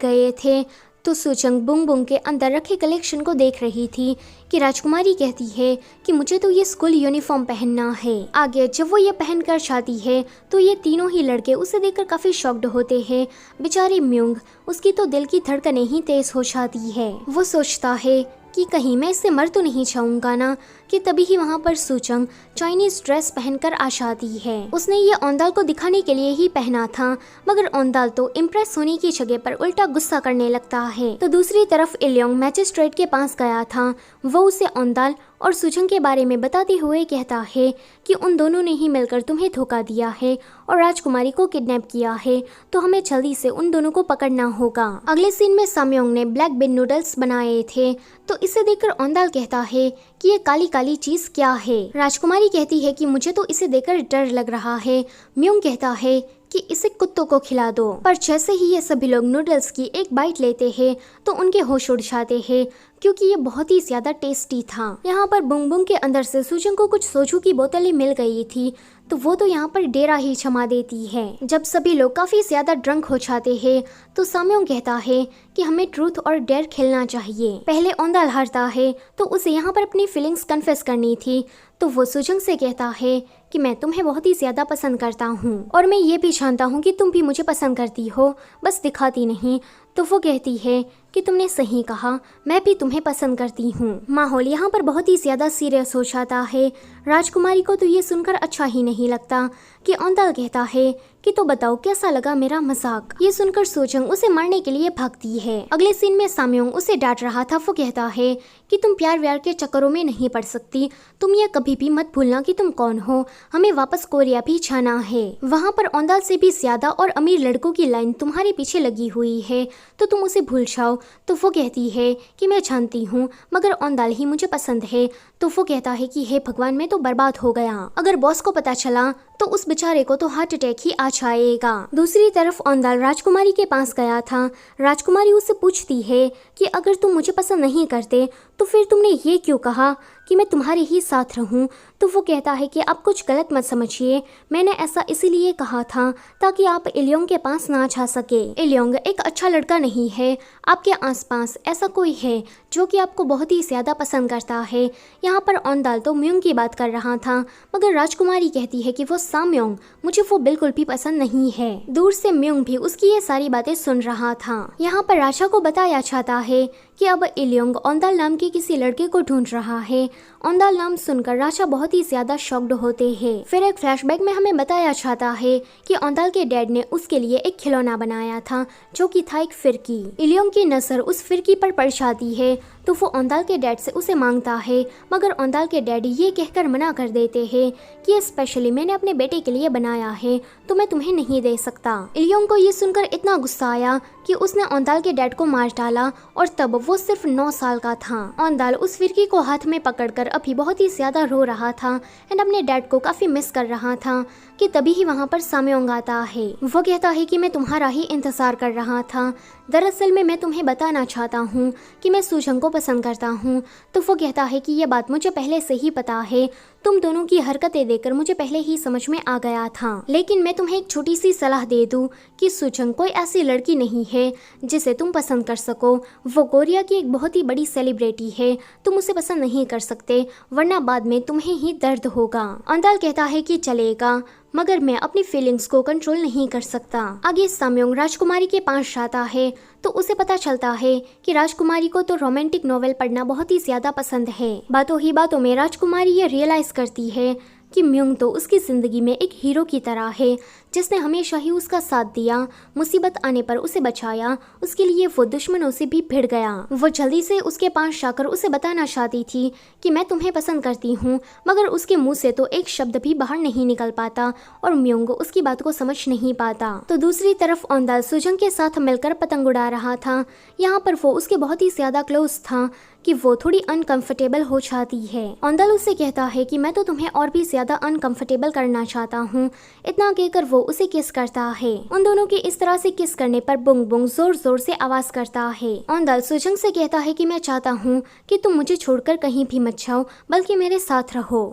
गए थे, तो सूजंग बुंग बुंग के अंदर रखे कलेक्शन को देख रही थी कि राजकुमारी कहती है कि मुझे तो ये स्कूल यूनिफॉर्म पहनना है। आगे जब वो ये पहन कर जाती है तो ये तीनों ही लड़के उसे देखकर काफी शॉक्ड होते हैं। बेचारी म्यूंग, उसकी तो दिल की धड़कनें ही तेज हो जाती है। वो सोचता है कि कहीं मैं इससे मर तो नहीं जाऊंगा ना, कि तभी ही वहाँ पर सूजंग चाइनीज ड्रेस पहनकर आ जाती है। उसने ये औंधाल को दिखाने के लिए ही पहना था, मगर औंधाल तो इम्प्रेस होने की जगह पर उल्टा गुस्सा करने लगता है। तो दूसरी तरफ इलियोंग मैजिस्ट्रेट के पास गया था। वो उसे औंधाल और सूजंग के बारे में बताते हुए कहता है कि उन दोनों ने ही मिलकर तुम्हें धोखा दिया है और राजकुमारी को किडनैप किया है, तो हमें जल्दी से उन दोनों को पकड़ना होगा। अगले सीन में साम्योंग ने ब्लैक बिन नूडल्स बनाए थे, तो इसे देखकर औंधाल कहता है कि ये काली काली चीज क्या है। राजकुमारी कहती है कि मुझे तो इसे देखकर डर लग रहा है। म्यूंग कहता है कि इसे कुत्तों को खिला दो। पर जैसे ही ये सभी लोग नूडल्स की एक बाइट लेते हैं तो उनके होश उड़ जाते हैं, क्योंकि ये बहुत ही ज्यादा टेस्टी था। यहाँ पर बुंग बुंग के अंदर से सूजंग को कुछ सोजू की बोतलें मिल गई थी, तो वो तो यहाँ पर डेरा ही क्षमा देती है। जब सभी लोग काफी ज्यादा ड्रंक हो जाते हैं तो साम्योंग कहता है कि हमें ट्रूथ और डेयर खेलना चाहिए। पहले ओंदाल हारता है तो उसे यहाँ पर अपनी फीलिंग्स कन्फेस करनी थी, तो वो सुजंग से कहता है कि मैं तुम्हें बहुत ही ज्यादा पसंद करता हूँ और मैं ये भी जानता हूँ कि तुम भी मुझे पसंद करती हो, बस दिखाती नहीं। तो वो कहती है कि तुमने सही कहा, मैं भी तुम्हें पसंद करती हूँ। माहौल यहाँ पर बहुत ही ज्यादा सीरियस हो जाता है। राजकुमारी को तो ये सुनकर अच्छा ही नहीं लगता कि ओंदाल कहता है कि तो बताओ कैसा लगा मेरा मजाक। ये सुनकर सुजंग उसे मारने के लिए भागती है। अगले सीन में साम्योंग उसे डांट रहा था। वो कहता है कि तुम प्यार व्यार के चक्करों में नहीं पड़ सकती, तुम ये कभी भी मत भूलना कि तुम कौन हो, हमें वापस कोरिया भी जाना है। वहाँ पर ओंदाल से भी ज्यादा और अमीर लड़कों की लाइन तुम्हारे पीछे लगी हुई है, तो तुम उसे भूल जाओ। तो वो कहती है कि मैं जानती हूँ मगर ओंदाल ही मुझे पसंद है। तो वो कहता है कि हे भगवान, मैं तो बर्बाद हो गया, अगर बॉस को पता चला तो उस बेचारे को तो हार्ट अटैक ही आ जाएगा। दूसरी तरफ ओंदाल राजकुमारी के पास गया था। राजकुमारी उससे पूछती है कि अगर तुम मुझे पसंद नहीं करते तो फिर तुमने ये क्यों कहा कि मैं तुम्हारे ही साथ रहूं। तो वो कहता है कि आप कुछ गलत मत समझिए, मैंने ऐसा इसीलिए कहा था ताकि आप इलियोंग के पास ना जा सके। इलियोंग एक अच्छा लड़का नहीं है, आपके आसपास ऐसा कोई है जो कि आपको बहुत ही ज्यादा पसंद करता है। यहाँ पर ओंदाल तो म्योंग की बात कर रहा था, मगर राजकुमारी कहती है कि वो साम्योंग, मुझे वो बिल्कुल भी पसंद नहीं है। दूर से म्योंग भी उसकी ये सारी बातें सुन रहा था। यहाँ पर राजा को बताया जाता है कि अब इलियोंग ओंदाल नाम के किसी लड़के को ढूंढ रहा है। ओंदाल नाम सुनकर राजा बहुत ही ज्यादा शॉक्ड होते हैं। फिर एक फ्लैशबैक में हमें बताया जाता है कि ओंदाल के डैड ने उसके लिए एक खिलौना बनाया था जो कि था एक फिरकी। इलियोंग की नजर उस फिरकी पर पड़ जाती है तो वो ओंदाल के डैड से उसे मांगता है, मगर ओंदाल के डैडी ये कहकर मना कर देते हैं कि ये स्पेशली मैंने अपने बेटे के लिए बनाया है तो मैं तुम्हें नहीं दे सकता। इलियोंग को ये सुनकर इतना गुस्सा आया कि उसने ओंदाल के डैड को मार डाला और तब वो सिर्फ 9 साल का था। ओंदाल उस फिरकी को हाथ में पकड़कर अभी बहुत ही ज्यादा रो रहा था एंड अपने डैड को काफी मिस कर रहा था कि तभी ही वहाँ पर साम्योंग आता है। वो कहता है कि मैं तुम्हारा ही इंतजार कर रहा था, दरअसल में मैं तुम्हें बताना चाहता हूँ कि मैं सुजंग को पसंद करता हूँ। तो वो कहता है कि ये बात मुझे पहले से ही पता है, तुम दोनों की हरकतें देखकर मुझे पहले ही समझ में आ गया था, लेकिन मैं तुम्हें एक छोटी सी सलाह दे दूं कि सुजंग कोई ऐसी लड़की नहीं है जिसे तुम पसंद कर सको। वो कोरिया की एक बहुत ही बड़ी सेलिब्रिटी है, तुम उसे पसंद नहीं कर सकते वरना बाद में तुम्हें ही दर्द होगा। ओंदाल कहता है कि चलेगा, मगर मैं अपनी फीलिंग्स को कंट्रोल नहीं कर सकता। आगे साम्योंग राजकुमारी के पास जाता है तो उसे पता चलता है कि राजकुमारी को तो रोमांटिक नॉवेल पढ़ना बहुत ही ज्यादा पसंद है। बातों ही बातों में राजकुमारी ये रियलाइज करती है कि म्योंग तो उसकी जिंदगी में एक हीरो की तरह है जिसने हमेशा ही उसका साथ दिया, मुसीबत आने पर उसे बचाया, उसके लिए वो दुश्मनों से भी भिड़ गया। वो जल्दी से उसके पास जाकर उसे बताना चाहती थी कि मैं तुम्हें पसंद करती हूँ, मगर उसके मुंह से तो एक शब्द भी बाहर नहीं निकल पाता और म्योंग उसकी बात को समझ नहीं पाता। तो दूसरी तरफ ओंदाल सुजंग के साथ मिलकर पतंग उड़ा रहा था। यहाँ पर वो उसके बहुत ही ज्यादा क्लोज था कि वो थोड़ी अनकंफर्टेबल हो जाती है। ओंदाल उससे कहता है कि मैं तो तुम्हें और भी ज्यादा अनकंफर्टेबल करना चाहता हूँ। इतना कहकर वो उसे किस करता है। उन दोनों के इस तरह से किस करने पर बुंग बुंग जोर जोर से आवाज करता है। ओंदाल सुजंग से कहता है कि मैं चाहता हूँ कि तुम मुझे छोड़कर कहीं भी मत जाओ, बल्कि मेरे साथ रहो।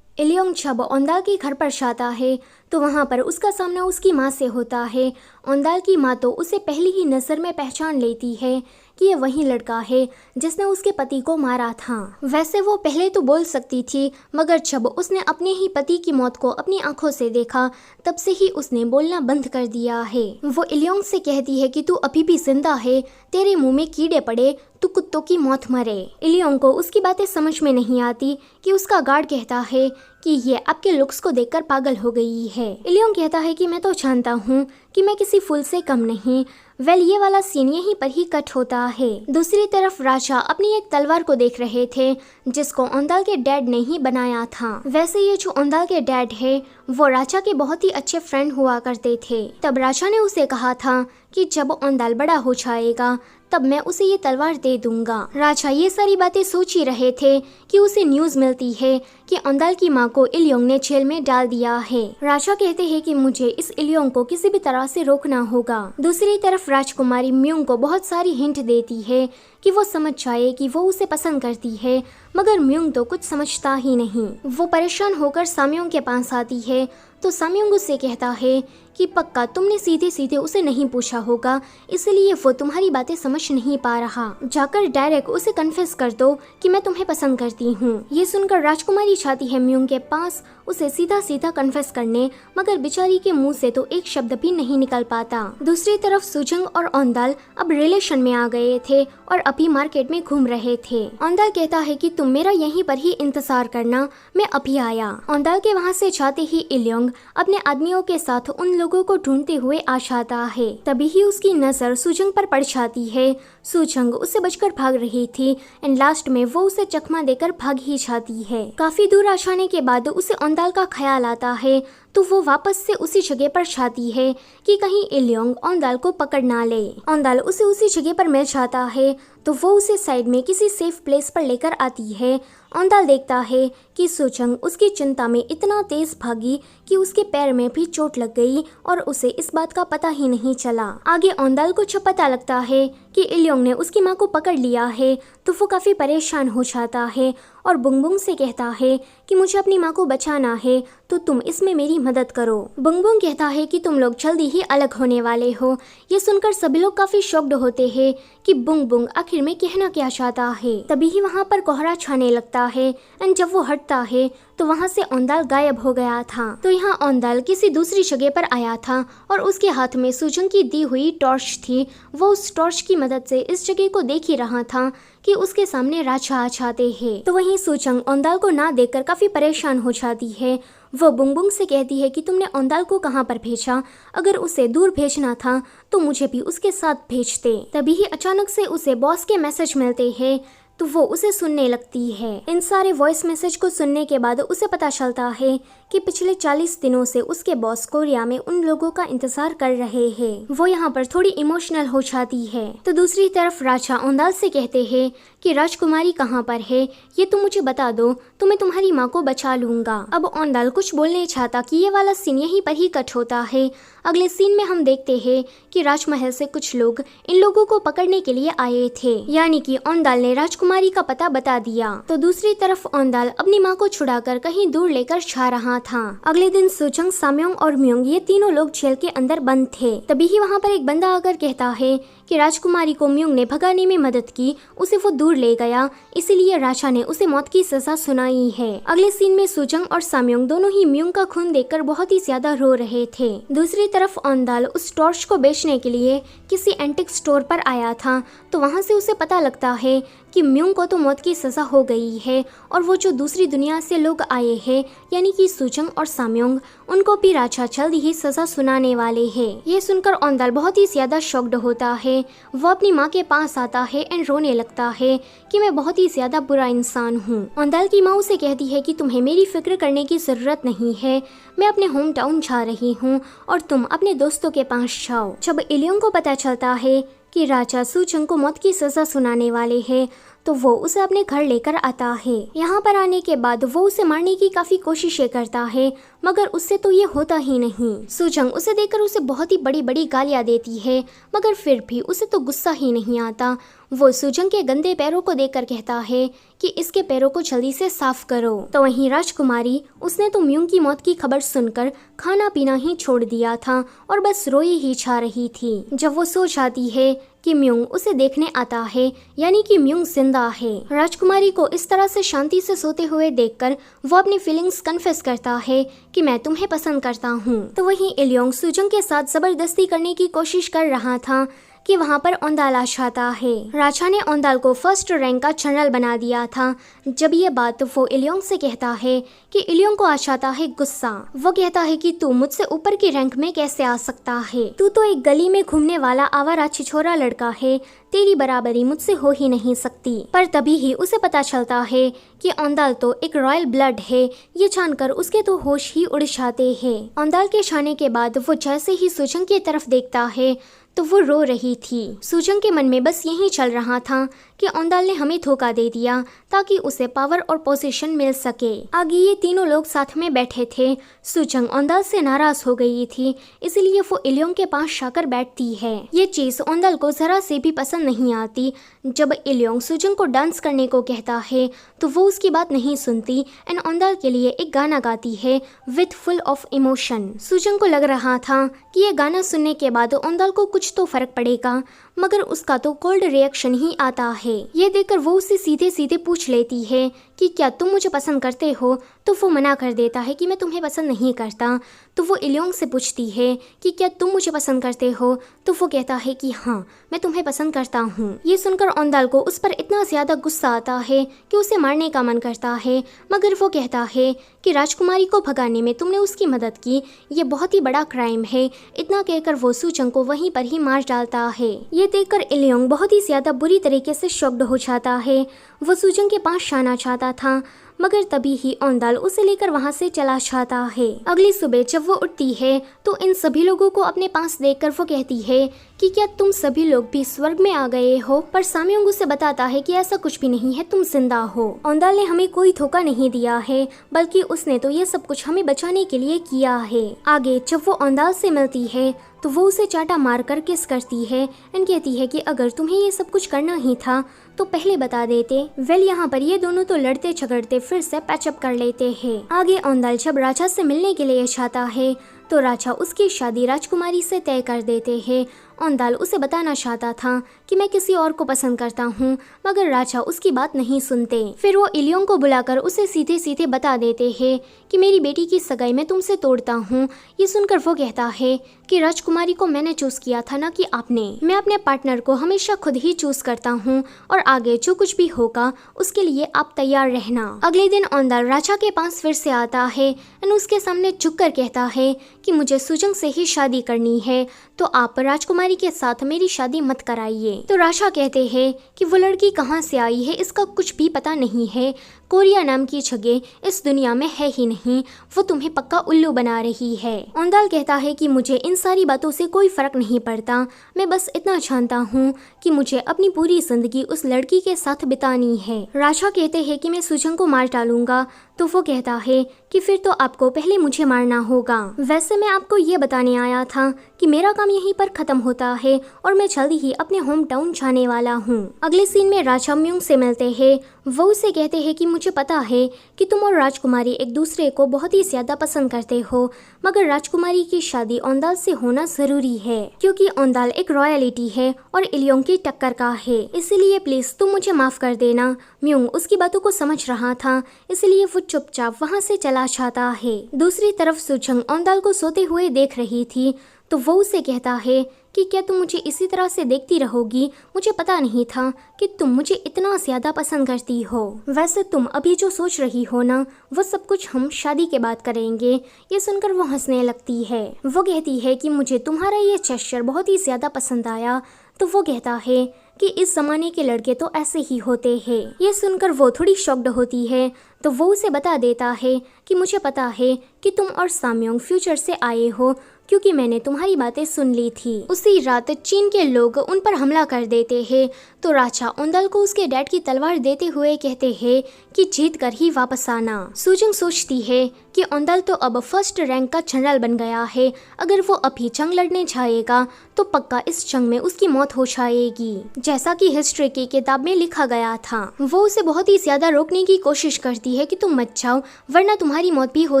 इलियोंग जब ओंदाल के घर पर जाता है तो वहाँ पर उसका सामना उसकी माँ से होता है। ओंदाल की माँ तो उसे पहली ही नज़र में पहचान लेती है कि ये वही लड़का है जिसने उसके पति को मारा था। वैसे वो पहले तो बोल सकती थी, मगर जब उसने अपने ही पति की मौत को अपनी आंखों से देखा तब से ही उसने बोलना बंद कर दिया है। वो इलियोंग से कहती है कि तू अभी भी जिंदा है, तेरे मुंह में कीड़े पड़े, तू कुत्तों की मौत मरे। इलियोंग को उसकी बातें समझ में नहीं आती कि उसका गार्ड कहता है कि ये आपके लुक्स को देखकर पागल हो गई है। इलियोंग कहता है कि मैं तो जानता हूँ कि मैं किसी फूल से कम नहीं। वेल ये वाला सीन यहीं पर ही कट होता है। दूसरी तरफ राजा अपनी एक तलवार को देख रहे थे जिसको ओंदाल के डैड ने ही बनाया था। वैसे ये जो ओंदाल के डैड है वो राजा के बहुत ही अच्छे फ्रेंड हुआ करते थे। तब राजा ने उसे कहा था कि जब औंदाल बड़ा हो जाएगा तब मैं उसे ये तलवार दे दूंगा। राजा ये सारी बातें सोच ही रहे थे कि उसे न्यूज मिलती है कि औंदाल की मां को इलियोंग ने जेल में डाल दिया है। राजा कहते हैं कि मुझे इस इलियोंग को किसी भी तरह से रोकना होगा। दूसरी तरफ राजकुमारी म्यूंग को बहुत सारी हिंट देती है कि वो समझ जाए कि वो उसे पसंद करती है, मगर म्यूंग तो कुछ समझता ही नहीं। वो परेशान होकर साम्योंग के पास आती है तो साम्योंग उससे कहता है कि पक्का तुमने सीधे सीधे उसे नहीं पूछा होगा, इसलिए वो तुम्हारी बातें समझ नहीं पा रहा। जाकर डायरेक्ट उसे कन्फेस कर दो कि मैं तुम्हें पसंद करती हूँ। ये सुनकर राजकुमारी चाहती है म्यूंग के पास उसे सीधा सीधा कन्फेस करने, मगर बेचारी के मुंह से तो एक शब्द भी नहीं निकल पाता। दूसरी तरफ सुजंग और औंदाल अब रिलेशन में आ गए थे और अभी मार्केट में घूम रहे थे। औंदाल कहता है कि तुम मेरा यहीं पर ही इंतजार करना, मैं अभी आया। औंदाल के वहाँ से जाते ही इलियोंग अपने आदमियों के साथ उन लोगों को ढूंढते हुए आ जाता है। तभी ही उसकी नजर सुजंग पर पड़ जाती है। सुजंग उससे बचकर भाग रही थी एंड लास्ट में वो उसे चकमा देकर भाग ही जाती है। काफी दूर आ जाने के बाद उसे औंदाल का ख्याल आता है तो वो वापस से उसी जगह पर जाती है कि कहीं इलियोंग औंदाल को पकड़ ना ले। औंदाल उसे उसी जगह पर मिल जाता है तो वो उसे साइड में किसी सेफ प्लेस पर लेकर आती है। औंदाल देखता है कि सुजंग उसकी चिंता में इतना तेज भागी कि उसके पैर में भी चोट लग गई और उसे इस बात का पता ही नहीं चला। आगे औंदाल को जब पता लगता है कि इलियोंग ने उसकी माँ को पकड़ लिया है तो वो काफी परेशान हो जाता है और बुंगबुंग से कहता है कि मुझे अपनी माँ को बचाना है तो तुम इसमें मेरी मदद करो। बुंगबुंग कहता है कि तुम लोग जल्दी ही अलग होने वाले हो। ये सुनकर सभी लोग काफी शॉक्ड होते हैं कि बुंगबुंग आखिर में कहना क्या चाहता है। तभी ही वहाँ पर कोहरा छाने लगता है एंड जब वो हटता है तो वहाँ से औंदाल गायब हो गया था। तो यहाँ औंदाल किसी दूसरी जगह पर आया था और उसके हाथ में सुजंग की दी हुई टॉर्च थी। वो उस टॉर्च की मदद से इस जगह को देख ही रहा था कि उसके सामने राजा आ जाते हैं। तो वहीं सुजंग औंदाल को ना देखकर काफी परेशान हो जाती है। वो बुंगबुंग से कहती है कि तुमने औंदाल को कहाँ पर भेजा, अगर उसे दूर भेजना था तो मुझे भी उसके साथ भेजते। तभी ही अचानक से उसे बॉस के मैसेज मिलते हैं तो वो उसे सुनने लगती है। इन सारे वॉइस मैसेज को सुनने के बाद उसे पता चलता है कि पिछले 40 दिनों से उसके बॉस कोरिया में उन लोगों का इंतजार कर रहे हैं। वो यहाँ पर थोड़ी इमोशनल हो जाती है। तो दूसरी तरफ राजा औंदाल से कहते हैं कि राजकुमारी कहाँ पर है, ये तुम मुझे बता दो तो मैं तुम्हारी माँ को बचा लूंगा। अब औंदाल कुछ बोलने चाहता कि ये वाला सीन यहीं पर ही कट होता है। अगले सीन में हम देखते हैं कि राजमहल से कुछ लोग इन लोगों को पकड़ने के लिए आए थे, यानी कि औंदाल ने राजकुमारी का पता बता दिया। तो दूसरी तरफ औंदाल अपनी माँ को छुड़ाकर कहीं दूर लेकर जा रहा था। अगले दिन सुजंग, साम्योंग और म्यूंग ये तीनों लोग जेल के अंदर बंद थे। तभी ही वहाँ पर एक बंदा आकर कहता है कि राजकुमारी को म्यूंग ने भगाने में मदद की, उसे वो दूर ले गया, इसीलिए राजा ने उसे मौत की सजा सुनाई है। अगले सीन में सुजंग और साम्योंग दोनों ही म्यूंग का खून देखकर बहुत ही ज्यादा रो रहे थे। दूसरी तरफ औंदाल उस टॉर्च को बेचने के लिए किसी एंटिक स्टोर पर आया था तो वहाँ से उसे पता लगता है कि म्यूंग को तो मौत की सजा हो गई है और वो जो दूसरी दुनिया से लोग आए हैं यानी कि सुजंग और साम्योंग, उनको भी राजा जल्द ही सजा सुनाने वाले हैं। ये सुनकर औंदाल बहुत ही ज्यादा शॉक्ड होता है। वो अपनी माँ के पास आता है एंड रोने लगता है कि मैं बहुत ही ज्यादा बुरा इंसान हूँ। औंदाल की माँ उसे कहती है कि तुम्हें मेरी फिक्र करने की जरूरत नहीं है, मैं अपने होम टाउन जा रही हूँ और तुम अपने दोस्तों के पास जाओ। जब इलियोंग को पता चलता है कि राजा सुजंग को मौत की सजा सुनाने वाले हैं तो वो उसे अपने घर लेकर आता है। यहाँ पर आने के बाद वो उसे मारने की काफी कोशिशें करता है, मगर उससे तो ये होता ही नहीं। सुजंग उसे देखकर उसे बहुत ही बड़ी बड़ी गालियाँ देती है, मगर फिर भी उसे तो गुस्सा ही नहीं आता। वो सुजंग के गंदे पैरों को देखकर कहता है कि इसके पैरों को जल्दी से साफ करो। तो वहीं राजकुमारी, उसने तो म्यूंग की मौत की खबर सुनकर खाना पीना ही छोड़ दिया था और बस रोई ही जा रही थी। जब वो सो जाती है कि म्यूंग उसे देखने आता है, यानी कि म्यूंग जिंदा है। राजकुमारी को इस तरह से शांति से सोते हुए देखकर वो अपनी फीलिंग्स कन्फेस करता है कि मैं तुम्हें पसंद करता हूँ। तो वहीं इलियोंग सुजंग के साथ जबरदस्ती करने की कोशिश कर रहा था कि वहाँ पर औंदाल आ जाता है। राजा ने औंदाल को फर्स्ट रैंक का जनरल बना दिया था। जब ये बात वो इलियोंग से कहता है कि इलियोंग को आ जाता है गुस्सा। वो कहता है कि तू मुझसे ऊपर की रैंक में कैसे आ सकता है, तू तो एक गली में घूमने वाला आवारा छिछोरा लड़का है, तेरी बराबरी मुझसे हो ही नहीं सकती। पर तभी ही उसे पता चलता है कि औंदाल तो एक रॉयल ब्लड है। ये जानकर उसके तो होश ही उड़ जाते हैं। औंदाल के जाने के बाद वो जैसे ही सुजंग की तरफ देखता है तो वो रो रही थी। सुजंग के मन में बस यही चल रहा था कि औंदाल ने हमें धोखा दे दिया ताकि उसे पावर और पोजीशन मिल सके। आगे ये तीनों लोग साथ में बैठे थे। सुजंग औंदाल से नाराज हो गई थी, इसलिए वो इलियोंग के पास जाकर बैठती है। ये चीज औंदाल को जरा से भी पसंद नहीं आती। जब इलियोंग सुजंग को डांस करने को कहता है तो वो उसकी बात नहीं सुनती एंड औंदाल के लिए एक गाना गाती है विथ फुल ऑफ इमोशन। सुजंग को लग रहा था कि ये गाना सुनने के बाद औंदाल को कुछ तो फर्क पड़ेगा, मगर उसका तो कोल्ड रिएक्शन ही आता है। ये देखकर वो उसे सीधे सीधे पूछ लेती है कि क्या तुम मुझे पसंद करते हो, तो वो मना कर देता है कि मैं तुम्हें पसंद नहीं करता। तो वो इलियोंग से पूछती है कि क्या तुम मुझे पसंद करते हो, तो वो कहता है कि हाँ मैं तुम्हें पसंद करता हूँ। ये सुनकर औंदाल को उस पर इतना ज्यादा गुस्सा आता है कि उसे मारने का मन करता है, मगर वो कहता है कि राजकुमारी को भगाने में तुमने उसकी मदद की, ये बहुत ही बड़ा क्राइम है। इतना कहकर वो सुजंग को वहीं पर ही मार डालता है। ये देखकर इलियोंग बहुत ही ज्यादा बुरी तरीके से शॉक्ड हो जाता है। वो सुजंग के पास जाना चाहता था, मगर तभी ही औंदाल उसे लेकर वहां से चला जाता है। अगली सुबह जब वो उठती है तो इन सभी लोगों को अपने पास देखकर वो कहती है कि क्या तुम सभी लोग भी स्वर्ग में आ गए हो, पर साम्योंग उसे बताता है कि ऐसा कुछ भी नहीं है, तुम जिंदा हो। औंदाल ने हमें कोई धोखा नहीं दिया है, बल्कि उसने तो ये सब कुछ हमें बचाने के लिए किया है। आगे जब वो औंदाल से मिलती है तो वो उसे चाटा मारकर किस करती है एंड कहती है कि अगर तुम्हें ये सब कुछ करना ही था तो पहले बता देते। वेल यहाँ पर ये दोनों तो लड़ते झगड़ते फिर से पैचअप कर लेते हैं। आगे औंदाल जब राजा से मिलने के लिए जाता है तो राजा उसकी शादी राजकुमारी से तय कर देते हैं। औंदाल उसे बताना चाहता था कि मैं किसी और को पसंद करता हूँ, मगर राजा उसकी बात नहीं सुनते। फिर वो इलियोंग को बुलाकर उसे सीधे सीधे बता देते हैं कि मेरी बेटी की सगाई मैं तुमसे तोड़ता हूँ। ये सुनकर वो कहता है कि राजकुमारी को मैंने चूज किया था, ना कि आपने। मैं अपने पार्टनर को हमेशा खुद ही चूज करता हूँ और आगे जो कुछ भी होगा उसके लिए आप तैयार रहना। अगले दिन औंदाल राजा के पास फिर से आता है एंड उसके सामने झुककर कहता है कि मुझे सुजंग से ही शादी करनी है, तो आप राजकुमारी के साथ मेरी शादी मत कराइए। तो राजा कहते हैं कि वो लड़की कहाँ से आई है इसका कुछ भी पता नहीं है, कोरिया नाम की जगह इस दुनिया में है ही नहीं, वो तुम्हें पक्का उल्लू बना रही है। औंदाल कहता है कि मुझे इन सारी बातों से कोई फर्क नहीं पड़ता, मैं बस इतना जानता हूँ कि मुझे अपनी पूरी जिंदगी उस लड़की के साथ बितानी है। राजा कहते हैं कि मैं सुजंग को मार डालूंगा, तो वो कहता है कि फिर तो आपको पहले मुझे मारना होगा। वैसे मैं आपको ये बताने आया था कि मेरा काम यहीं पर खत्म होता है और मैं जल्दी ही अपने होम टाउन जाने वाला हूँ। अगले सीन में राजा म्यूंग से मिलते हैं। वो उसे कहते हैं कि मुझे पता है कि तुम और राजकुमारी एक दूसरे को बहुत ही ज्यादा पसंद करते हो, मगर राजकुमारी की शादी औंदाल से होना जरूरी है, क्योंकि औंदाल एक रॉयलिटी है और इलियोंग की टक्कर का है, इसलिए प्लीज तुम मुझे माफ कर देना। म्यूंग उसकी बातों को समझ रहा था, इसलिए वो चुपचाप वहाँ से चला जाता है। दूसरी तरफ सुजंग औंदाल को सोते हुए देख रही थी, तो वो उसे कहता है कि क्या तुम मुझे इसी तरह से देखती रहोगी, मुझे पता नहीं था कि तुम मुझे इतना ज्यादा पसंद करती हो। वैसे तुम अभी जो सोच रही हो ना, वो सब कुछ हम शादी के बाद करेंगे। ये सुनकर वो हंसने लगती है। वो कहती है कि मुझे तुम्हारा ये जेस्चर बहुत ही ज्यादा पसंद आया। तो वो कहता है कि इस जमाने के लड़के तो ऐसे ही होते हैं। ये सुनकर वो थोड़ी शॉक्ड होती है, तो वो उसे बता देता है कि मुझे पता है कि तुम और साम्योंग फ्यूचर से आए हो, क्योंकि मैंने तुम्हारी बातें सुन ली थी। उसी रात चीन के लोग उन पर हमला कर देते हैं, तो राजा औंदाल को उसके डैड की तलवार देते हुए कहते हैं कि जीत कर ही वापस आना। सुजंग सोचती है कि औंदाल तो अब फर्स्ट रैंक का जनरल बन गया है, अगर वो अभी जंग लड़ने जाएगा तो पक्का इस जंग में उसकी मौत हो जाएगी, जैसा कि हिस्ट्री की किताब में लिखा गया था। वो उसे बहुत ही ज्यादा रोकने की कोशिश करती है कि तुम मत जाओ, वरना तुम्हारी मौत भी हो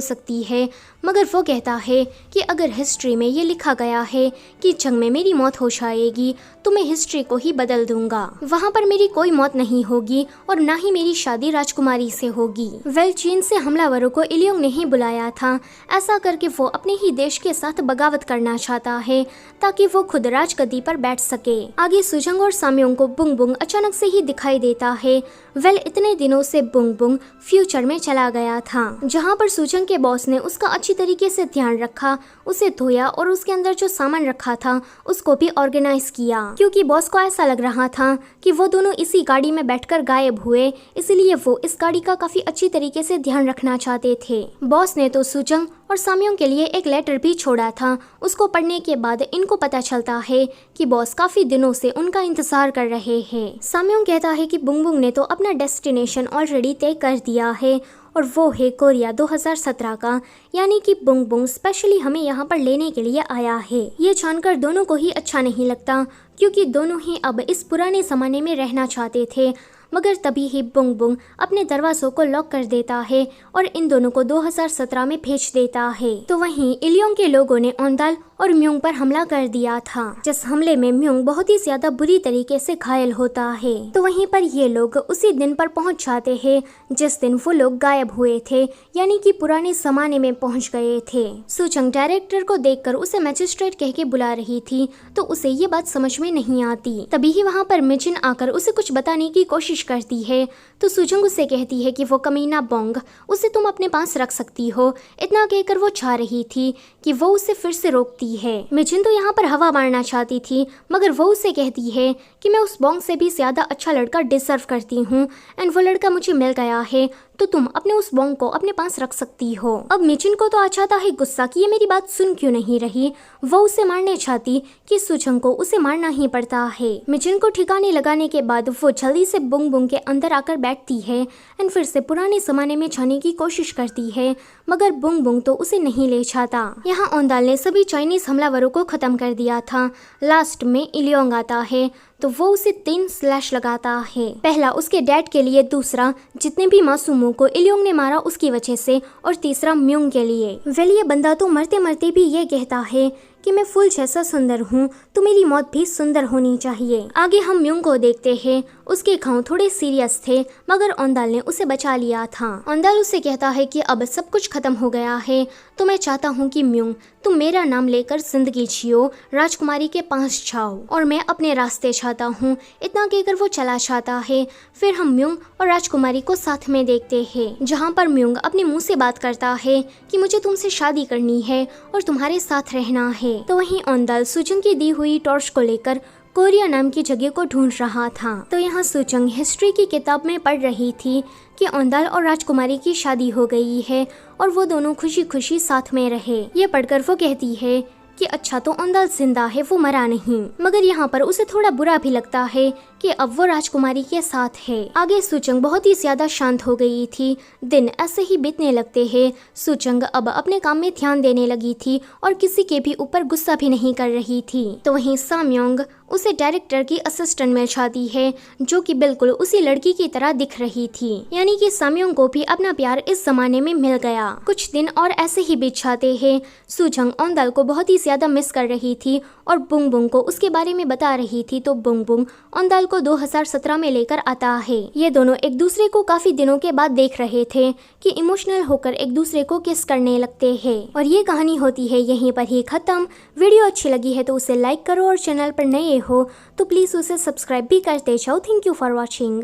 सकती है, मगर वो कहता है कि अगर हिस्ट्री में ये लिखा गया है कि जंग में मेरी मौत हो जाएगी तो मैं हिस्ट्री को ही बदल दूंगा, वहाँ पर मेरी कोई मौत नहीं होगी और ना ही मेरी शादी राजकुमारी से होगी। वेल, चीन से हमलावरों को इलियोंग ने ही बुलाया था। ऐसा करके वो अपने ही देश के साथ बगावत करना चाहता है ताकि वो खुद राजगद्दी पर बैठ सके। आगे सुजंग और साम्योंग को बुंग बुंग अचानक से ही दिखाई देता है। वेल, इतने दिनों से बुंग बुंग फ्यूचर में चला गया था, जहाँ पर सुजंग के बॉस ने उसका अच्छी तरीके से ध्यान रखा, उसे धोया और उसके अंदर जो सामान रखा था उसको भी ऑर्गेनाइज किया, क्योंकि बॉस को ऐसा लग रहा था कि वो दोनों इसी गाड़ी में बैठकर गायब हुए, इसलिए वो इस गाड़ी का काफी अच्छी तरीके से ध्यान रखना चाहते थे। बॉस ने तो सूचंग और साम्योंग के लिए एक लेटर भी छोड़ा था। उसको पढ़ने के बाद इनको पता चलता है कि बॉस काफी दिनों से उनका इंतजार कर रहे हैं। साम्योंग कहता है कि बुंगबुंग ने तो अपना डेस्टिनेशन ऑलरेडी तय कर दिया है और वो है कोरिया 2017 का, यानी कि बुंगबुंग स्पेशली हमें यहाँ पर लेने के लिए आया है। ये जानकर दोनों को ही अच्छा नहीं लगता, क्योंकि दोनों ही अब इस पुराने जमाने में रहना चाहते थे। मगर तभी ही बुंगबुंग अपने दरवाजों को लॉक कर देता है और इन दोनों को 2017 में भेज देता है। तो वहीं इलियोंग के लोगों ने ओंदाल और म्योंग पर हमला कर दिया था, जिस हमले में म्योंग बहुत ही ज्यादा बुरी तरीके से घायल होता है। तो वहीं पर ये लोग उसी दिन पर पहुंच जाते हैं जिस दिन वो लोग गायब हुए थे, यानी कि पुराने जमाने में पहुंच गए थे। सूचंग डायरेक्टर को देखकर उसे मैजिस्ट्रेट कह के बुला रही थी, तो उसे ये बात समझ में नहीं आती। तभी ही वहाँ पर मिजिन आकर उसे कुछ बताने की कोशिश करती है। तो सूचंग उससे कहती है कि वो कमीना बोंग, उसे तुम अपने पास रख सकती हो। इतना कहकर वो चाह रही थी कि वो उसे फिर से रोकती है। मिजिन तो यहाँ पर हवा मारना चाहती थी, मगर वो उसे कहती है कि मैं उस बोंग से भी ज्यादा अच्छा लड़का डिजर्व करती हूँ एंड वो लड़का मुझे मिल गया है, तो तुम अपने उस बोंग को अपने पास रख सकती हो। अब मिजिन को तो आ जाता है गुस्सा कि ये मेरी बात सुन क्यों नहीं रही। वो उसे मारने चाहती कि सूचंग को उसे मारना ही पड़ता है। मिजिन को ठिकाने लगाने के बाद वो जल्दी से बुंगबुंग के अंदर आकर बैठती है एंड फिर से पुराने जमाने में जाने की कोशिश करती है, मगर बुंगबुंग तो उसे नहीं ले जाता। यहाँ ओंदाल ने सभी चाइनीज हमलावरों को खत्म कर दिया था। लास्ट में इलियोंग आता है तो वो उसे 3 स्लैश लगाता है। पहला उसके डैड के लिए, दूसरा जितने भी मासूमों को इलियोंग ने मारा उसकी वजह से, और तीसरा म्योंग के लिए। वेल ये बंदा तो मरते मरते भी ये कहता है कि मैं फूल जैसा सुंदर हूँ, तो मेरी मौत भी सुंदर होनी चाहिए। आगे हम म्योंग को देखते हैं। उसके घाव थोड़े सीरियस थे, मगर ओंदाल ने उसे बचा लिया था। ओंदाल उसे कहता है कि अब सब कुछ खत्म हो गया है, तो मैं चाहता हूँ कि म्योंग तुम मेरा नाम लेकर जिंदगी जियो, राजकुमारी के पास जाओ और मैं अपने रास्ते चाहता हूँ। इतना कहकर वो चला जाता है। फिर हम म्योंग और राजकुमारी को साथ में देखते हैं, जहाँ पर म्योंग अपने मुंह से बात करता है कि मुझे तुमसे शादी करनी है और तुम्हारे साथ रहना है। तो वहीं ओंदाल सूचंग की दी हुई टॉर्च को लेकर कोरिया नाम की जगह को ढूंढ रहा था। तो यहाँ सूचंग हिस्ट्री की किताब में पढ़ रही थी कि ओंदाल और राजकुमारी की शादी हो गई है और वो दोनों खुशी खुशी साथ में रहे। ये पढ़कर वो कहती है कि अच्छा तो ओंदाल जिंदा है, वो मरा नहीं। मगर यहाँ पर उसे थोड़ा बुरा भी लगता है कि अब वो राजकुमारी के साथ है। आगे सूचंग बहुत ही ज्यादा शांत हो गई थी। दिन ऐसे ही बीतने लगते हैं। सूचंग अब अपने काम में ध्यान देने लगी थी और किसी के भी ऊपर गुस्सा भी नहीं कर रही थी। तो वहीं साम्योंग उसे डायरेक्टर की असिस्टेंट मिल जाती है, जो कि बिल्कुल उसी लड़की की तरह दिख रही थी। यानी कि साम्योंग को भी अपना प्यार इस जमाने में मिल गया। कुछ दिन और ऐसे ही बीत जाते हैं। सूचंग ओंदाल को बहुत ही ज्यादा मिस कर रही थी और बुंगबुंग को उसके बारे में बता रही थी। तो बुंगबुंग ओंदाल को 2017 में लेकर आता है। ये दोनों एक दूसरे को काफी दिनों के बाद देख रहे थे कि इमोशनल होकर एक दूसरे को किस करने लगते हैं। और ये कहानी होती है यहीं पर ही खत्म। वीडियो अच्छी लगी है तो उसे लाइक करो और चैनल पर नए हो तो प्लीज उसे सब्सक्राइब भी करते जाओ। Thank you for watching.